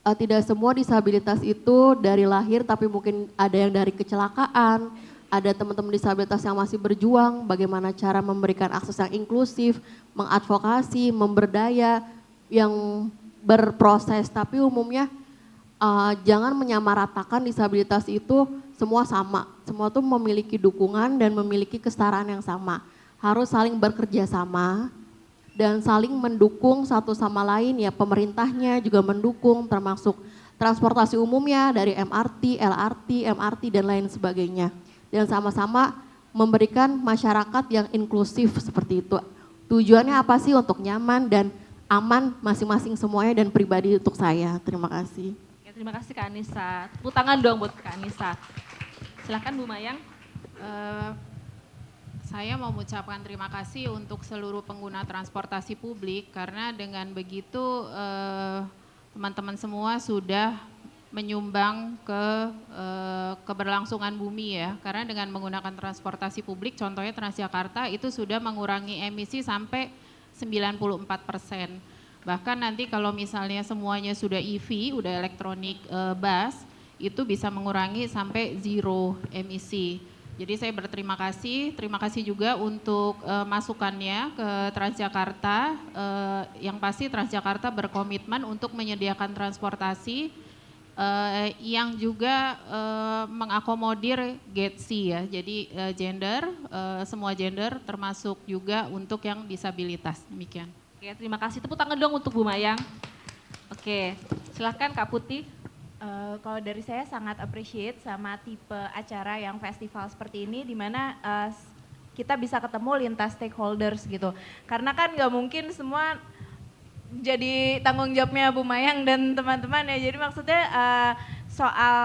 Tidak semua disabilitas itu dari lahir, tapi mungkin ada yang dari kecelakaan, ada teman-teman disabilitas yang masih berjuang, bagaimana cara memberikan akses yang inklusif, mengadvokasi, memberdaya, yang berproses, tapi umumnya jangan menyamaratakan disabilitas itu semua sama. Semua itu memiliki dukungan dan memiliki kesetaraan yang sama. Harus saling bekerja sama dan saling mendukung satu sama lain ya, pemerintahnya juga mendukung termasuk transportasi umumnya, dari MRT, LRT, MRT, dan lain sebagainya. Dan sama-sama memberikan masyarakat yang inklusif seperti itu. Tujuannya apa sih? Untuk nyaman dan aman masing-masing semuanya dan pribadi untuk saya. Terima kasih. Oke, terima kasih Kak Anissa. Tepuk tangan dong buat Kak Anissa. Silahkan Bu Mayang. Saya mau mengucapkan terima kasih untuk seluruh pengguna transportasi publik karena dengan begitu teman-teman semua sudah menyumbang ke keberlangsungan bumi ya. Karena dengan menggunakan transportasi publik, contohnya Transjakarta itu sudah mengurangi emisi sampai 94%. Bahkan nanti kalau misalnya semuanya sudah EV, udah elektronik bus, itu bisa mengurangi sampai zero emisi. Jadi saya berterima kasih juga untuk masukannya ke Transjakarta. Yang pasti Transjakarta berkomitmen untuk menyediakan transportasi yang juga mengakomodir GETSI ya. Jadi gender, semua gender termasuk juga untuk yang disabilitas. Demikian. Oke, terima kasih. Tepuk tangan dong untuk Bu Mayang. Oke, silahkan Kak Putih. Kalau dari saya sangat appreciate sama tipe acara yang festival seperti ini di mana kita bisa ketemu lintas stakeholders gitu. Karena kan nggak mungkin semua jadi tanggung jawabnya Bu Mayang dan teman-teman ya. Jadi maksudnya soal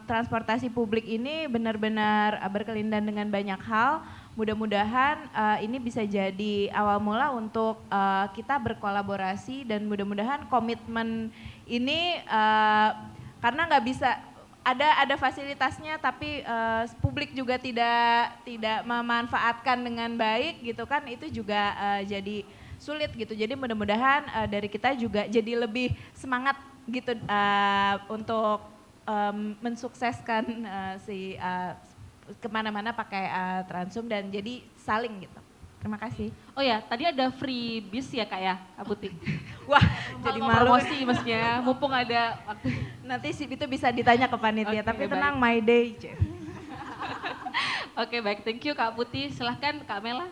transportasi publik ini benar-benar berkelindan dengan banyak hal. Mudah-mudahan ini bisa jadi awal mula untuk kita berkolaborasi dan mudah-mudahan komitmen ini karena nggak bisa ada fasilitasnya tapi publik juga tidak memanfaatkan dengan baik gitu kan, itu juga jadi sulit gitu. Jadi mudah-mudahan dari kita juga jadi lebih semangat gitu untuk mensukseskan kemana-mana pakai Transum dan jadi saling gitu. Terima kasih. Oh ya, tadi ada free bis ya Kak ya, Kak Putih? Wah, jadi malu. Promosi maksudnya, mumpung ada waktu. Nanti itu bisa ditanya ke panitia, Oke, tapi baik. tenang, my day. Oke baik, thank you Kak Putih. Silahkan Kak Mela.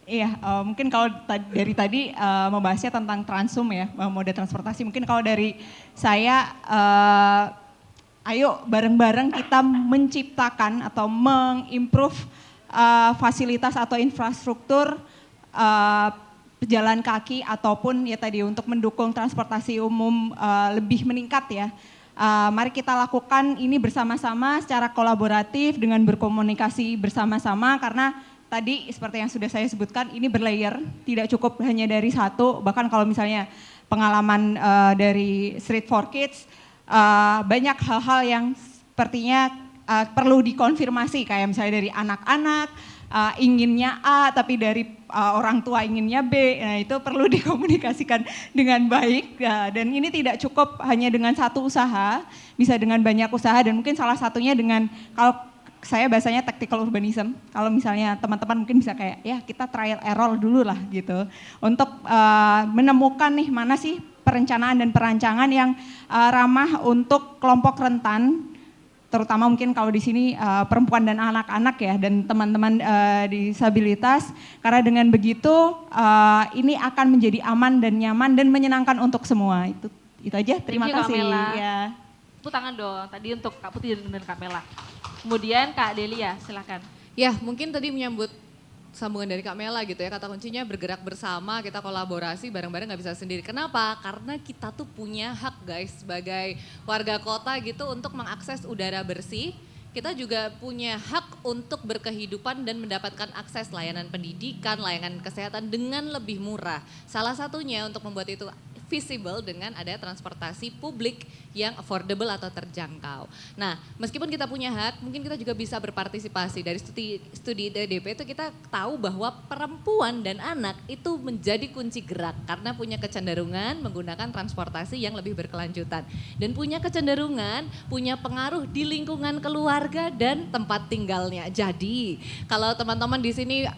Iya, mungkin kalau dari tadi membahasnya tentang Transum ya, moda transportasi. Mungkin kalau dari saya, ayo bareng-bareng kita menciptakan atau mengimprove fasilitas atau infrastruktur pejalan kaki ataupun ya tadi untuk mendukung transportasi umum lebih meningkat ya. Mari kita lakukan ini bersama-sama secara kolaboratif dengan berkomunikasi bersama-sama karena tadi seperti yang sudah saya sebutkan ini berlayer, tidak cukup hanya dari satu, bahkan kalau misalnya pengalaman dari Street for Kids banyak hal-hal yang sepertinya perlu dikonfirmasi kayak misalnya dari anak-anak inginnya A tapi dari orang tua inginnya B. Nah, itu perlu dikomunikasikan dengan baik dan ini tidak cukup hanya dengan satu usaha, bisa dengan banyak usaha dan mungkin salah satunya dengan kalau saya bahasanya tactical urbanism. Kalau misalnya teman-teman mungkin bisa kayak ya kita trial error dulu lah gitu untuk menemukan nih mana sih perencanaan dan perancangan yang ramah untuk kelompok rentan, terutama mungkin kalau di sini perempuan dan anak-anak ya dan teman-teman disabilitas, karena dengan begitu ini akan menjadi aman dan nyaman dan menyenangkan untuk semua. Itu aja. Terima kasih. Ya. Tepuk tangan dong tadi untuk Kak Putih dan Kak Mela. Kemudian Kak Delia, silakan. Ya, mungkin tadi menyambut sambungan dari Kak Mela gitu ya, kata kuncinya bergerak bersama, kita kolaborasi bareng-bareng, nggak bisa sendiri. Kenapa? Karena kita tuh punya hak guys sebagai warga kota gitu untuk mengakses udara bersih. Kita juga punya hak untuk berkehidupan dan mendapatkan akses layanan pendidikan, layanan kesehatan dengan lebih murah. Salah satunya untuk membuat itu visible dengan ada transportasi publik yang affordable atau terjangkau. Nah, meskipun kita punya hak, mungkin kita juga bisa berpartisipasi. Dari studi DDP itu kita tahu bahwa perempuan dan anak itu menjadi kunci gerak karena punya kecenderungan menggunakan transportasi yang lebih berkelanjutan. Dan punya kecenderungan, punya pengaruh di lingkungan keluarga dan tempat tinggalnya. Jadi, kalau teman-teman di sini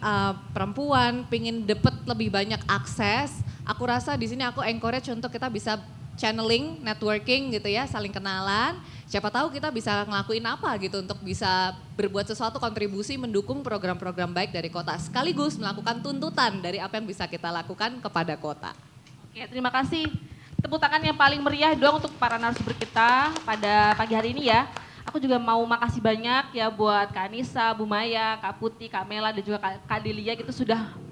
perempuan pingin dapat lebih banyak akses, aku rasa di sini aku encourage untuk kita bisa channeling, networking gitu ya, saling kenalan. Siapa tahu kita bisa ngelakuin apa gitu untuk bisa berbuat sesuatu kontribusi mendukung program-program baik dari kota. Sekaligus melakukan tuntutan dari apa yang bisa kita lakukan kepada kota. Oke, terima kasih tepuk tangan yang paling meriah dong untuk para narasumber kita pada pagi hari ini ya. Aku juga mau makasih banyak ya buat Kak Anissa, Bu Maya, Kak Putih, Kak Mela, dan juga Kak Delia gitu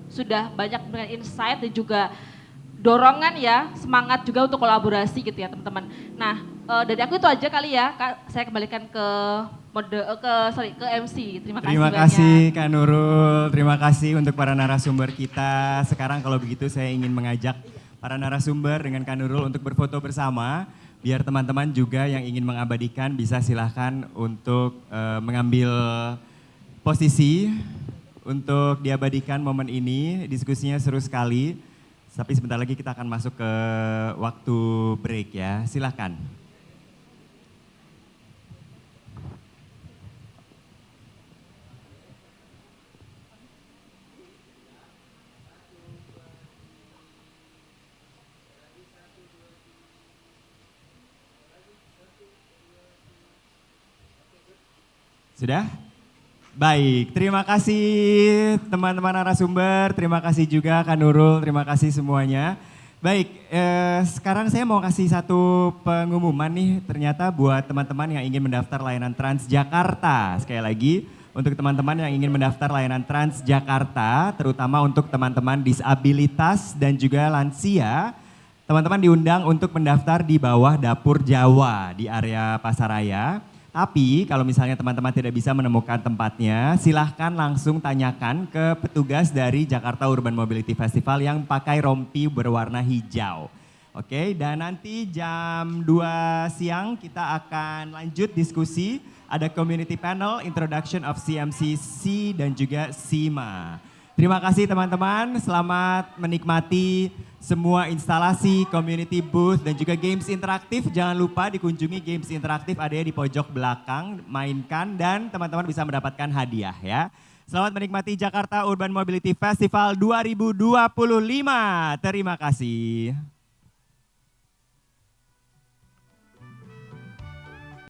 sudah banyak dengan insight dan juga dorongan ya, semangat juga untuk kolaborasi gitu ya teman-teman. Nah, dari aku itu aja kali ya, Kak. Saya kembalikan ke ke MC. Terima kasih Terima banyak. kasih Kak Nurul, terima kasih untuk para narasumber kita. Sekarang kalau begitu saya ingin mengajak para narasumber dengan Kak Nurul untuk berfoto bersama. Biar teman-teman juga yang ingin mengabadikan bisa silahkan untuk mengambil posisi untuk diabadikan momen ini. Diskusinya seru sekali, tapi sebentar lagi kita akan masuk ke waktu break ya. Silahkan. Sudah? Baik, terima kasih teman-teman narasumber, terima kasih juga Kak Nurul, terima kasih semuanya. Baik, sekarang saya mau kasih satu pengumuman nih, ternyata buat teman-teman yang ingin mendaftar layanan Transjakarta. Sekali lagi, untuk teman-teman yang ingin mendaftar layanan Transjakarta, terutama untuk teman-teman disabilitas dan juga lansia, teman-teman diundang untuk mendaftar di bawah Dapur Jawa di area Pasaraya. Tapi kalau misalnya teman-teman tidak bisa menemukan tempatnya, silahkan langsung tanyakan ke petugas dari Jakarta Urban Mobility Festival yang pakai rompi berwarna hijau. Oke, dan nanti jam 2 siang kita akan lanjut diskusi. Ada community panel, introduction of CMCC dan juga SIMA. Terima kasih teman-teman, selamat menikmati semua instalasi, community booth, dan juga games interaktif. Jangan lupa dikunjungi games interaktif, ada di pojok belakang, mainkan dan teman-teman bisa mendapatkan hadiah ya. Selamat menikmati Jakarta Urban Mobility Festival 2025. Terima kasih.